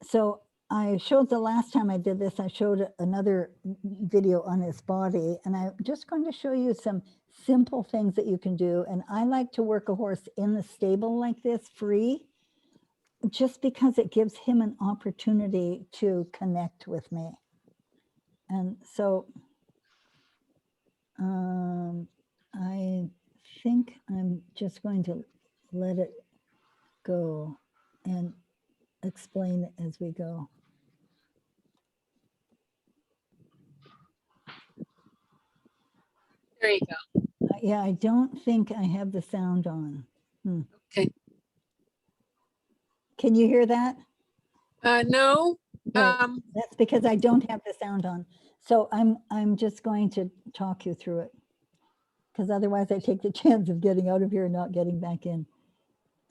so I showed the last time I did this, I showed another video on his body, and I'm just going to show you some simple things that you can do. And I like to work a horse in the stable like this, free, just because it gives him an opportunity to connect with me. And so I think I'm just going to let it go and explain it as we go. There you go. Yeah, I don't think I have the sound on. Okay. Can you hear that? No. Right. That's because I don't have the sound on. So I'm just going to talk you through it, because otherwise I take the chance of getting out of here and not getting back in.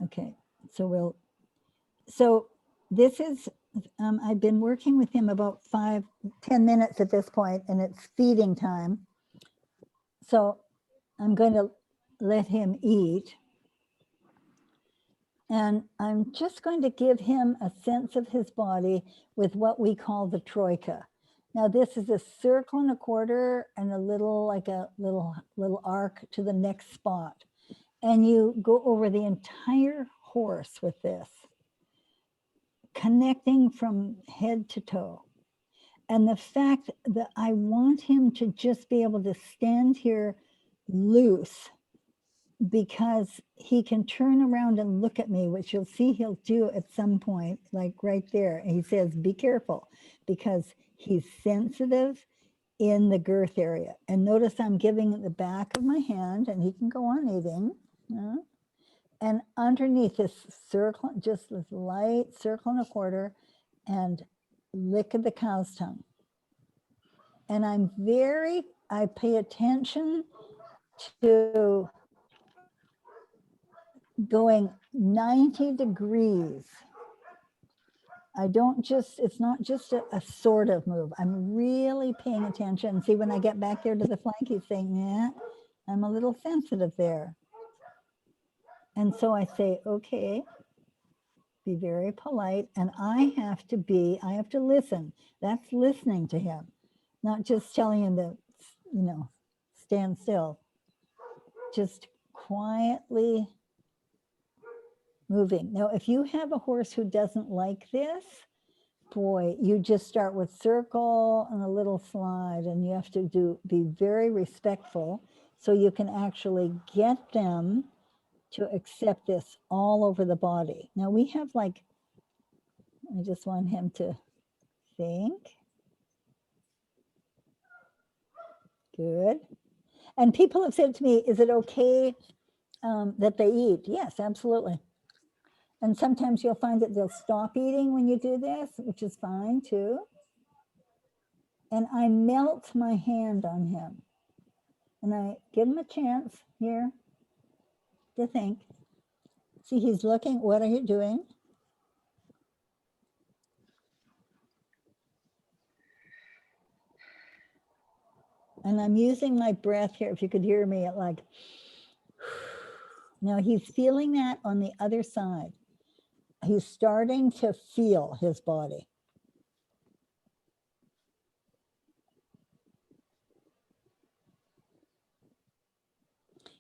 Okay, so this is, I've been working with him about 5-10 minutes at this point, and it's feeding time. So I'm going to let him eat. And I'm just going to give him a sense of his body with what we call the troika. Now this is a circle and a quarter and a little, like a little arc to the next spot. And you go over the entire horse with this, connecting from head to toe. And the fact that I want him to just be able to stand here loose, because he can turn around and look at me, which you'll see he'll do at some point, like right there. And he says, be careful, because he's sensitive in the girth area. And notice I'm giving the back of my hand, and he can go on eating. And underneath this circle, just this light circle and a quarter, and lick of the cow's tongue. And I pay attention to going 90 degrees. I don't just, it's not just a sort of move. I'm really paying attention. See, when I get back there to the flank, he's saying, yeah, I'm a little sensitive there. And so I say, okay, be very polite. And I have to listen. That's listening to him, not just telling him to, stand still. Just quietly moving. Now, if you have a horse who doesn't like this, boy, you just start with circle and a little slide, and you have to be very respectful so you can actually get them to accept this all over the body. Now we have I just want him to think. Good. And people have said to me, is it okay that they eat? Yes, absolutely. And sometimes you'll find that they'll stop eating when you do this, which is fine too. And I melt my hand on him. And I give him a chance here to think. See, he's looking, what are you doing? And I'm using my breath here. If you could hear me, now he's feeling that on the other side. He's starting to feel his body.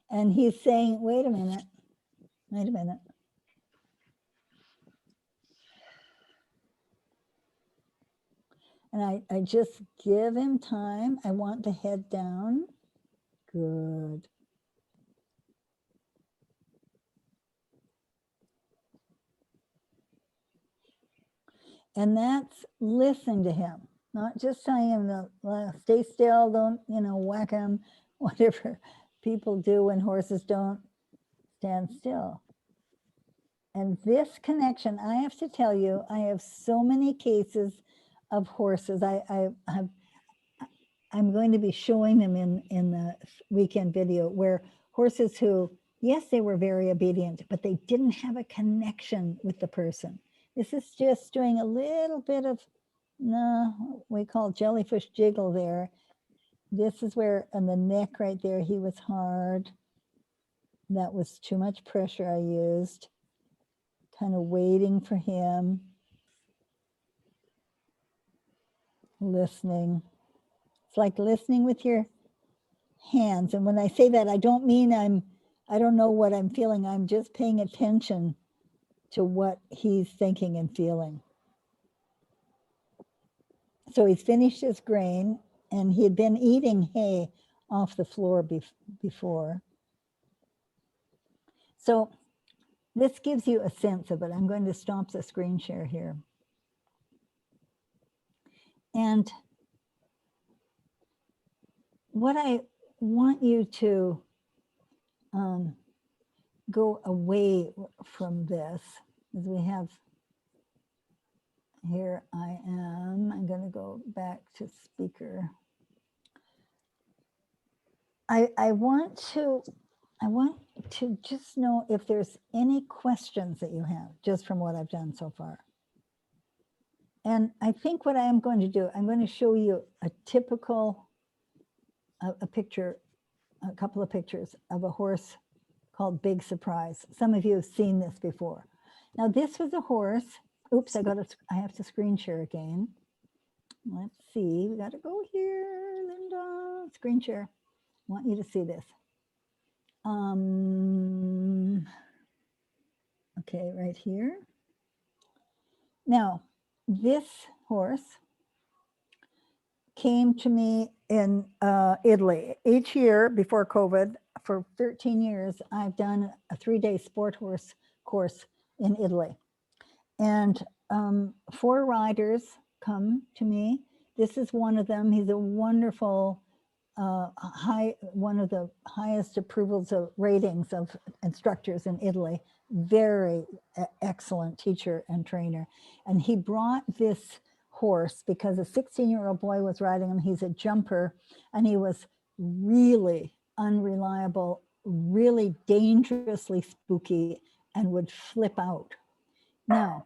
And he's saying, wait a minute. And I just give him time. I want the head down. Good. And that's listening to him, not just telling him to stay still, don't, whack him, whatever people do when horses don't stand still. And this connection, I have to tell you, I have so many cases of horses. I'm going to be showing them in the weekend video, where horses who, yes, they were very obedient, but they didn't have a connection with the person. This is just doing a little bit of, we call jellyfish jiggle there. This is where on the neck right there, he was hard. That was too much pressure I used. Kind of waiting for him. Listening. It's like listening with your hands. And when I say that, I don't mean I don't know what I'm feeling. I'm just paying attention to what he's thinking and feeling. So he's finished his grain, and he had been eating hay off the floor before. So this gives you a sense of it. I'm going to stop the screen share here. And what I want you to go away from this is we have, here I'm going to go back to speaker. I want to just know if there's any questions that you have just from what I've done so far. And I think what I am going to do, I'm going to show you a typical, a picture, a couple of pictures of a horse called Big Surprise. Some of you have seen this before. Now this was a horse, oops, I have to screen share again. Let's see, we got to go here, Linda. Screen share. Want you to see this. Okay, right here. Now, this horse came to me in Italy. Each year before COVID, for 13 years, I've done a 3-day sport horse course in Italy. And 4 riders come to me. This is one of them. He's a wonderful, one of the highest approvals of ratings of instructors in Italy. Very excellent teacher and trainer. And he brought this horse because a 16-year-old boy was riding him. He's a jumper, and he was really unreliable, really dangerously spooky, and would flip out. Now,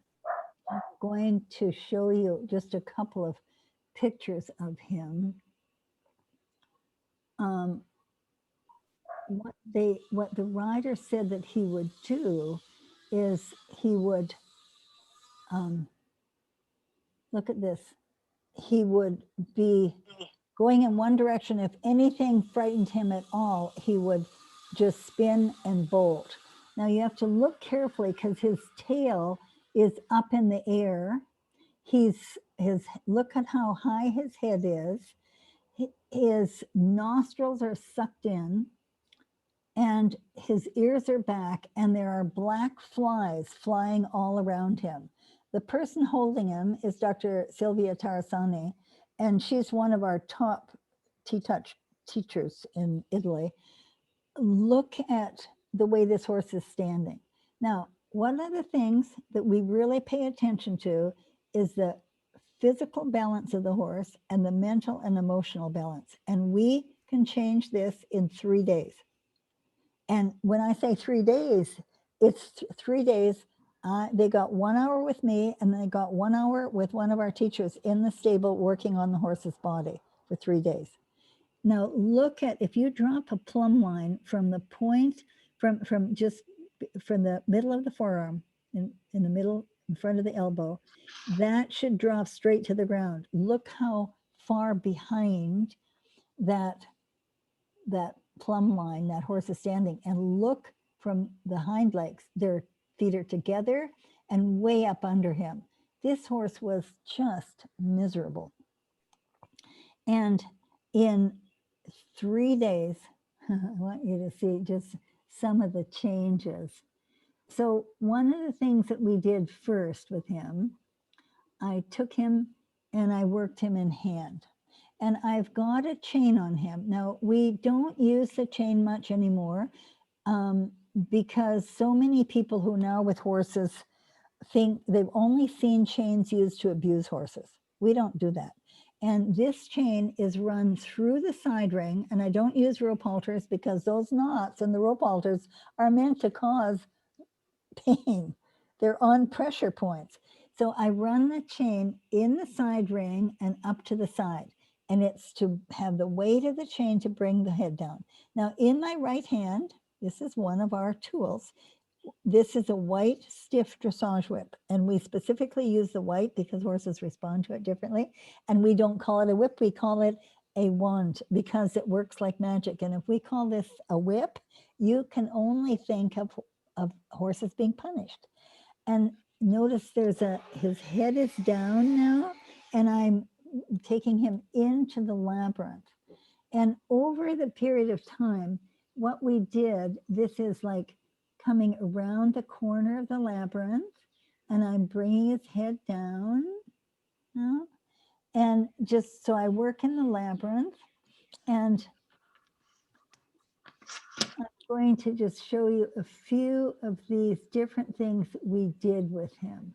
I'm going to show you just a couple of pictures of him. What the rider said that he would do is he would, look at this, he would be going in one direction. If anything frightened him at all, he would just spin and bolt. Now you have to look carefully because his tail is up in the air. Look at how high his head is. His nostrils are sucked in, and his ears are back, and there are black flies flying all around him. The person holding him is Dr. Silvia Tarasani, and she's one of our top TTouch teachers in Italy. Look at the way this horse is standing. Now, one of the things that we really pay attention to is the physical balance of the horse and the mental and emotional balance. And we can change this in 3 days. And when I say 3 days, it's 3 days. They got 1 hour with me, and they got 1 hour with one of our teachers in the stable working on the horse's body for 3 days. Now look at, if you drop a plumb line from the point, from the middle of the forearm, in the middle, in front of the elbow, that should drop straight to the ground. Look how far behind that plumb line that horse is standing, and look from the hind legs. Their feet are together and way up under him. This horse was just miserable. And in 3 days, I want you to see just some of the changes. So one of the things that we did first with him, I took him and I worked him in hand. And I've got a chain on him. Now, we don't use the chain much anymore because so many people who now with horses think they've only seen chains used to abuse horses. We don't do that. And this chain is run through the side ring, and I don't use rope halters because those knots and the rope halters are meant to cause pain. They're on pressure points. So I run the chain in the side ring and up to the side, and it's to have the weight of the chain to bring the head down. Now in my right hand, this is one of our tools. This is a white stiff dressage whip, and we specifically use the white because horses respond to it differently. And we don't call it a whip, we call it a wand because it works like magic. And if we call this a whip, you can only think of horses being punished. And notice his head is down now, and I'm taking him into the labyrinth. And over the period of time, what we did, this is like coming around the corner of the labyrinth, and I'm bringing his head down. And just so I work in the labyrinth, and I'm going to just show you a few of these different things we did with him.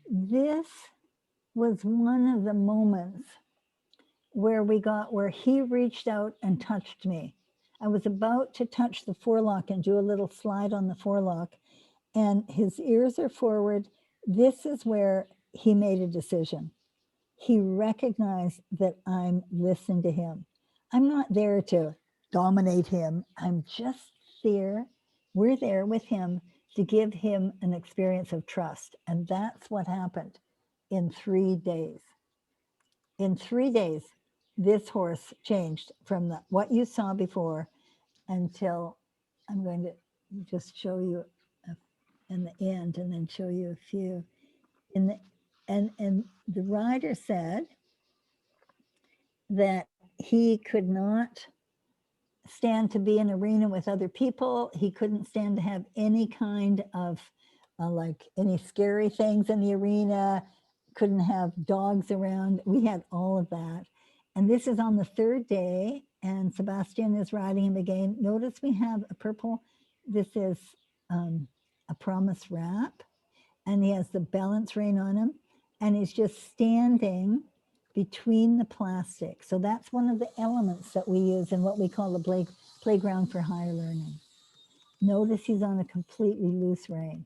This was one of the moments where he reached out and touched me. I was about to touch the forelock and do a little slide on the forelock, and his ears are forward. This is where he made a decision. He recognized that I'm listening to him. I'm not there to dominate him. I'm just there. We're there with him to give him an experience of trust. And that's what happened in 3 days. in 3 days, this horse changed from what you saw before until I'm going to just show you in the end and then show you a few. And the rider said that he could not stand to be in an arena with other people. He couldn't stand to have any kind of like any scary things in the arena, couldn't have dogs around. We had all of that. And this is on the 3rd day, and Sebastian is riding him again. Notice we have a purple, this is a promise wrap, and he has the balance rein on him, and he's just standing between the plastic. So that's one of the elements that we use in what we call the playground for higher learning. Notice he's on a completely loose rein.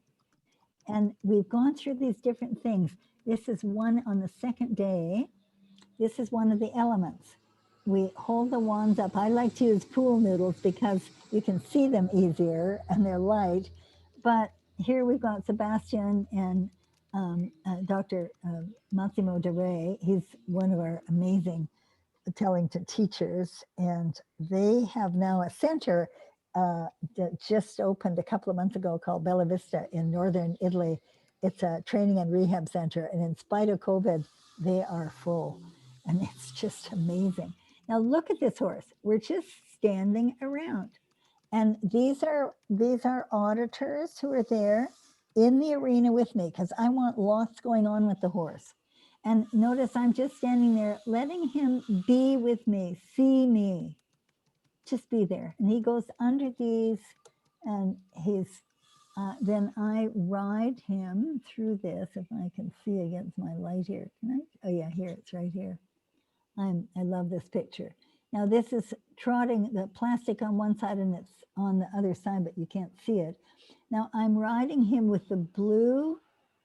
And we've gone through these different things. This is one on the 2nd day. This is one of the elements. We hold the wands up. I like to use pool noodles because you can see them easier and they're light. But here we've got Sebastian and Dr. Massimo De Re. He's one of our amazing Tellington teachers, and they have now a center that just opened a couple of months ago called Bella Vista in northern Italy. It's a training and rehab center, and in spite of COVID, they are full, and it's just amazing. Now look at this horse. We're just standing around, and these are auditors who are there in the arena with me because I want lots going on with the horse. And notice I'm just standing there, letting him be with me, see me, just be there. And he goes under these, and he's, then I ride him through this, if I can see against my light here. Can I? Oh yeah, here, it's right here. I love this picture. Now this is trotting the plastic on one side and it's on the other side, but you can't see it. Now I'm riding him with the blue.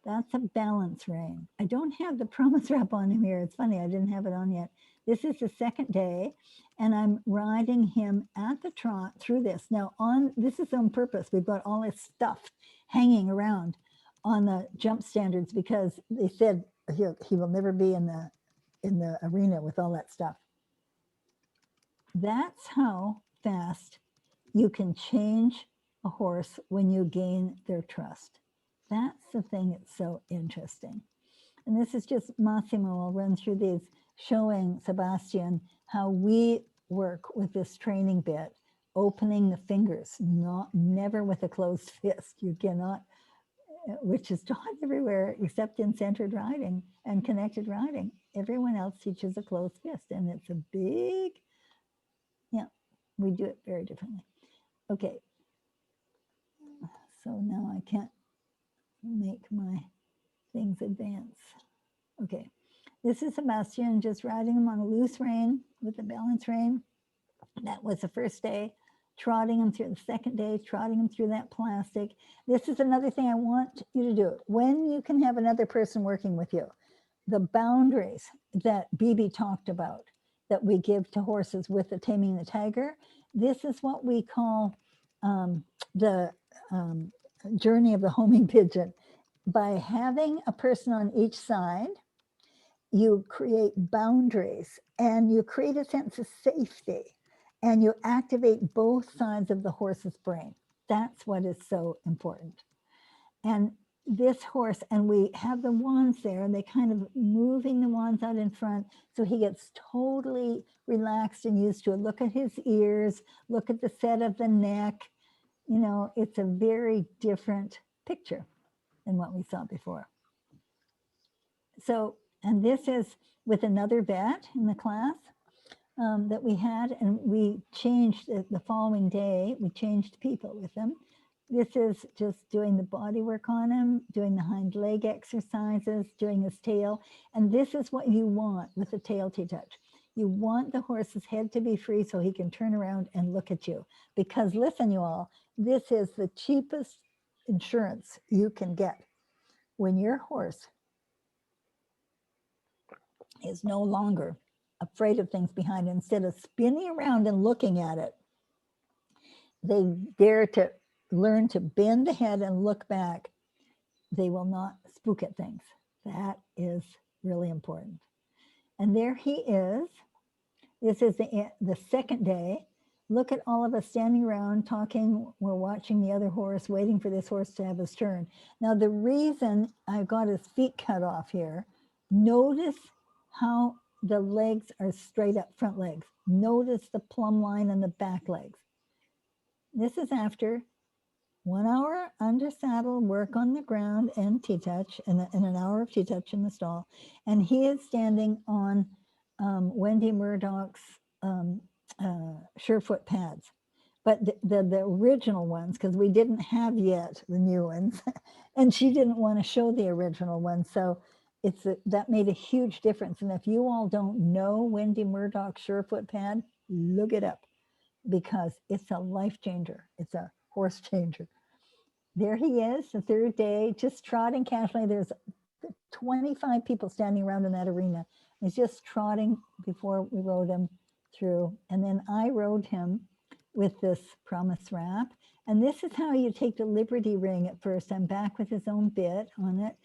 That's a balance rein. I don't have the promise wrap on him here. It's funny, I didn't have it on yet. This is the 2nd day, and I'm riding him at the trot through this. Now this is on purpose. We've got all this stuff hanging around on the jump standards because they said he will never be in the arena with all that stuff. That's how fast you can change a horse when you gain their trust. That's the thing that's so interesting. And this is just Massimo. I'll run through these, showing Sebastian how we work with this training bit, opening the fingers, never with a closed fist. You cannot, which is taught everywhere except in centered riding and connected riding. Everyone else teaches a closed fist, and it's a big, yeah, we do it very differently. Okay, so now I can't make my things advance. Okay, this is Sebastian just riding him on a loose rein with the balance rein. That was the 1st day. Trotting him through the 2nd day, trotting him through that plastic. This is another thing I want you to do. When you can have another person working with you, the boundaries that Bibi talked about that we give to horses with the Taming the Tiger, this is what we call the journey of the homing pigeon. By having a person on each side, you create boundaries and you create a sense of safety, and you activate both sides of the horse's brain. That's what is so important. And this horse, and we have the wands there, and they kind of moving the wands out in front, so he gets totally relaxed and used to it. Look at his ears, look at the set of the neck. You know, it's a very different picture than what we saw before. So, and this is with another vet in the class that we had, and we changed the following day, we changed people with them. This is just doing the body work on him, doing the hind leg exercises, doing his tail. And this is what you want with the tail TTouch. You want the horse's head to be free so he can turn around and look at you. Because listen, you all, this is the cheapest insurance you can get. When your horse is no longer afraid of things behind, instead of spinning around and looking at it, they dare to learn to bend the head and look back. They will not spook at things. That is really important. And there he is. This is the second day. Look at all of us standing around talking. We're watching the other horse, waiting for this horse to have his turn. Now, the reason I got his feet cut off here, notice how the legs are straight up, front legs. Notice the plumb line on the back legs. This is after 1 hour under saddle, work on the ground and T-touch, and an hour of T-touch in the stall. And he is standing on Wendy Murdoch's Surefoot pads. But the original ones, because we didn't have yet the new ones, and she didn't want to show the original ones. So that made a huge difference. And if you all don't know Wendy Murdoch's Surefoot pad, look it up, because it's a life changer. It's a horse changer. There he is, the third day, just trotting casually. There's 25 people standing around in that arena. He's just trotting before we rode him through. And then I rode him with this promise wrap. And this is how you take the Liberty ring at first. I'm back with his own bit on it.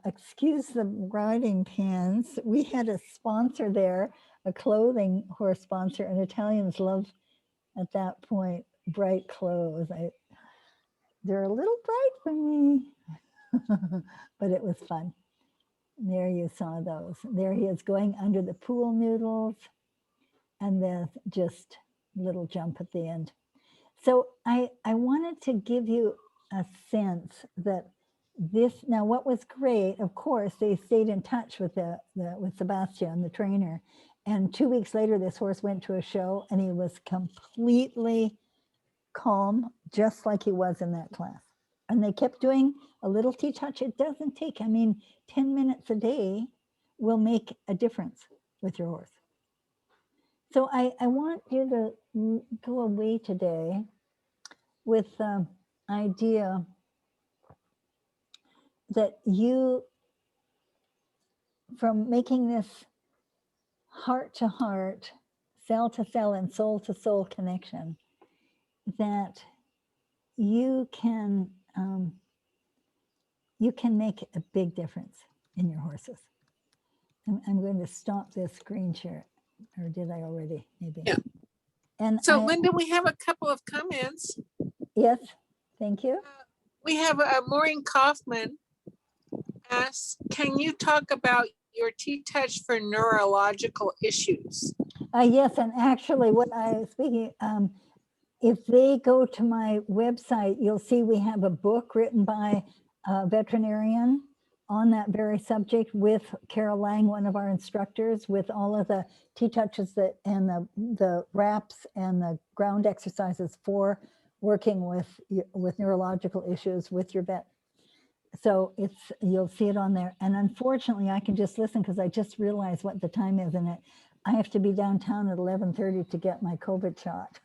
Excuse the riding pants. We had a sponsor there, a clothing horse sponsor, and Italians love at that point bright clothes. They're a little bright for me, but it was fun. There you saw those. There he is going under the pool noodles, and then just little jump at the end. So I wanted to give you a sense that this, now what was great, of course, they stayed in touch with with Sebastian, the trainer. And 2 weeks later, this horse went to a show and he was completely calm, just like he was in that class. And they kept doing a little T-touch. It doesn't take, 10 minutes a day will make a difference with your horse. So I want you to go away today with the idea that you, from making this heart to heart, cell to cell, and soul to soul connection, that you can make a big difference in your horses. I'm going to stop this screen share, or did I already? Maybe. Yeah. And so Linda, we have a couple of comments. Yes, thank you. We have Maureen Kaufman asks, can you talk about your T-touch for neurological issues? Yes, and actually what I was speaking, if they go to my website, you'll see we have a book written by a veterinarian on that very subject with Carol Lang, one of our instructors, with all of the T-touches and the wraps and the ground exercises for working with neurological issues with your vet. So you'll see it on there. And unfortunately, I can just listen because I just realized what the time is in it. I have to be downtown at 11:30 to get my COVID shot.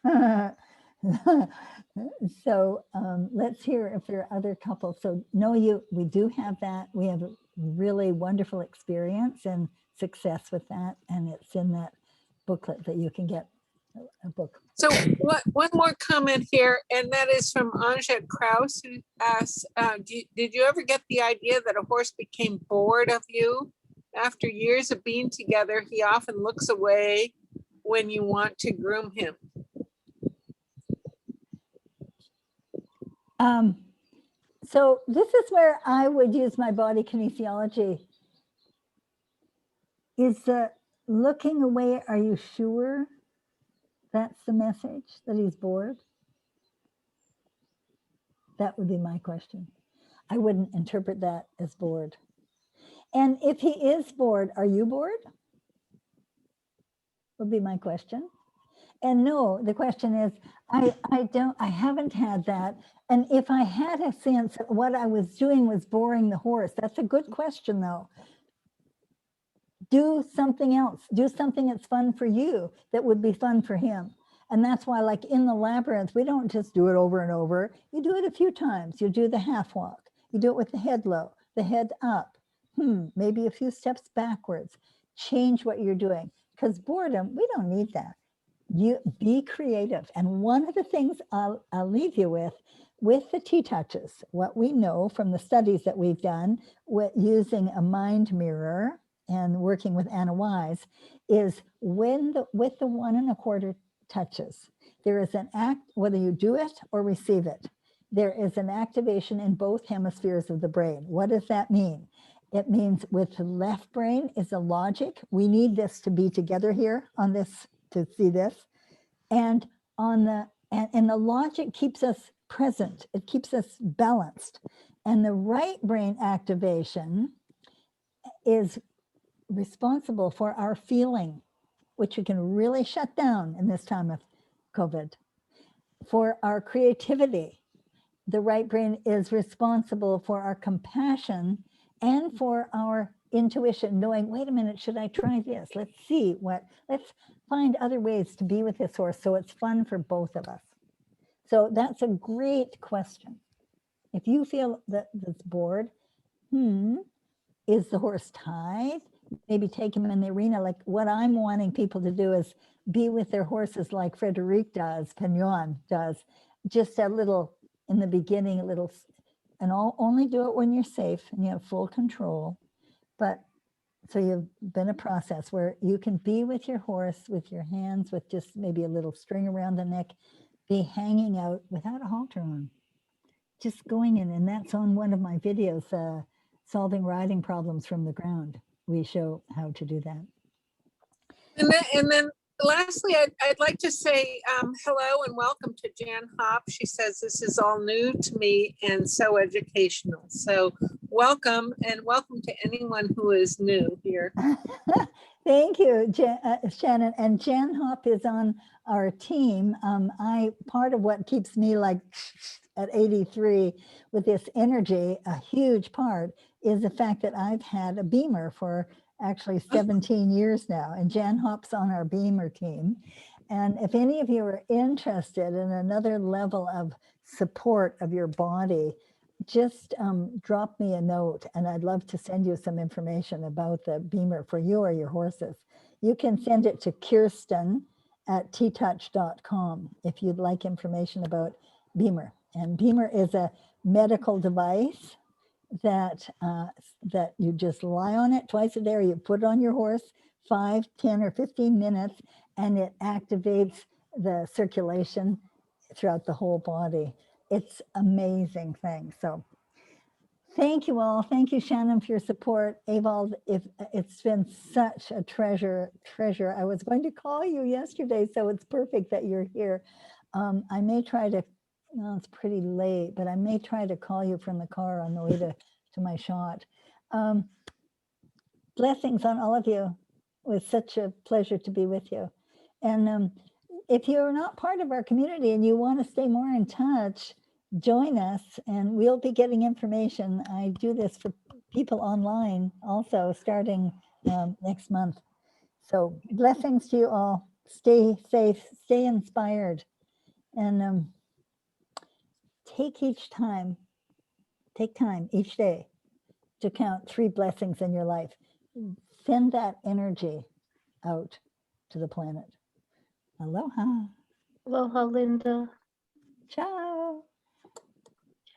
So let's hear if there are other couples. So we do have that. We have a really wonderful experience and success with that. And it's in that booklet that you can get a book. So one more comment here, and that is from Anjette Krause, who asks, did you ever get the idea that a horse became bored of you? After years of being together, he often looks away when you want to groom him. So this is where I would use my body kinesiology. Is looking away, are you sure that's the message, that he's bored? That would be my question. I wouldn't interpret that as bored. And if he is bored, are you bored? Would be my question. And no, the question is, I haven't had that. And if I had a sense that what I was doing was boring the horse, that's a good question though. Do something else, do something that's fun for you that would be fun for him. And that's why, like in the labyrinth, we don't just do it over and over. You do it a few times. You do the half walk. You do it with the head low, the head up. Maybe a few steps backwards. Change what you're doing. Because boredom, we don't need that. You be creative. And one of the things I'll leave you with the T-touches, what we know from the studies that we've done with using a mind mirror and working with Anna Wise, is when with the 1 1/4 touches, there is an act, whether you do it or receive it, there is an activation in both hemispheres of the brain. What does that mean? It means with the left brain is the logic. We need this to be together here on this, to see this. And on the, and the logic keeps us present. It keeps us balanced. And the right brain activation is responsible for our feeling, which we can really shut down in this time of COVID. For our creativity, the right brain is responsible for our compassion and for our intuition, knowing, wait a minute, should I try this? Let's see let's find other ways to be with this horse so it's fun for both of us. So that's a great question. If you feel that it's bored, is the horse tied? Maybe take him in the arena. Like what I'm wanting people to do is be with their horses like Frederic does, Pignon does, just a little in the beginning, a little, and only do it when you're safe and you have full control. But so you've been a process where you can be with your horse, with your hands, with just maybe a little string around the neck, be hanging out without a halter on, just going in. And that's on one of my videos, solving riding problems from the ground. We show how to do that. And then lastly, I'd like to say hello and welcome to Jan Hop. She says this is all new to me and so educational. So welcome, and welcome to anyone who is new here. Thank you, Shannon. And Jan Hop is on our team. Part of what keeps me like at 83 with this energy, a huge part, is the fact that I've had a Beamer for actually 17 years now, and Jan Hop's on our Beamer team. And if any of you are interested in another level of support of your body, just drop me a note, and I'd love to send you some information about the Beamer for you or your horses. You can send it to Kirsten@TTouch.com if you'd like information about Beamer. And Beamer is a medical device that that you just lie on it twice a day, or you put it on your horse 5, 10, or 15 minutes, and it activates the circulation throughout the whole body. It's amazing thing. So thank you all. Thank you, Shannon, for your support. Evald, it's been such a treasure. I was going to call you yesterday, so it's perfect that you're here. I may try to, well, it's pretty late, but I may try to call you from the car on the way to my shot. Blessings on all of you. It was such a pleasure to be with you. And if you're not part of our community and you want to stay more in touch, join us and we'll be getting information. I do this for people online also starting next month. So blessings to you all. Stay safe, stay inspired, and take time each day to count 3 blessings in your life. Send that energy out to the planet. Aloha. Aloha, Linda. Ciao.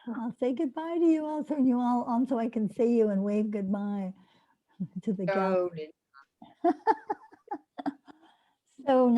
I'll say goodbye to you all, turn you all on so I can see you and wave goodbye to the gallery. So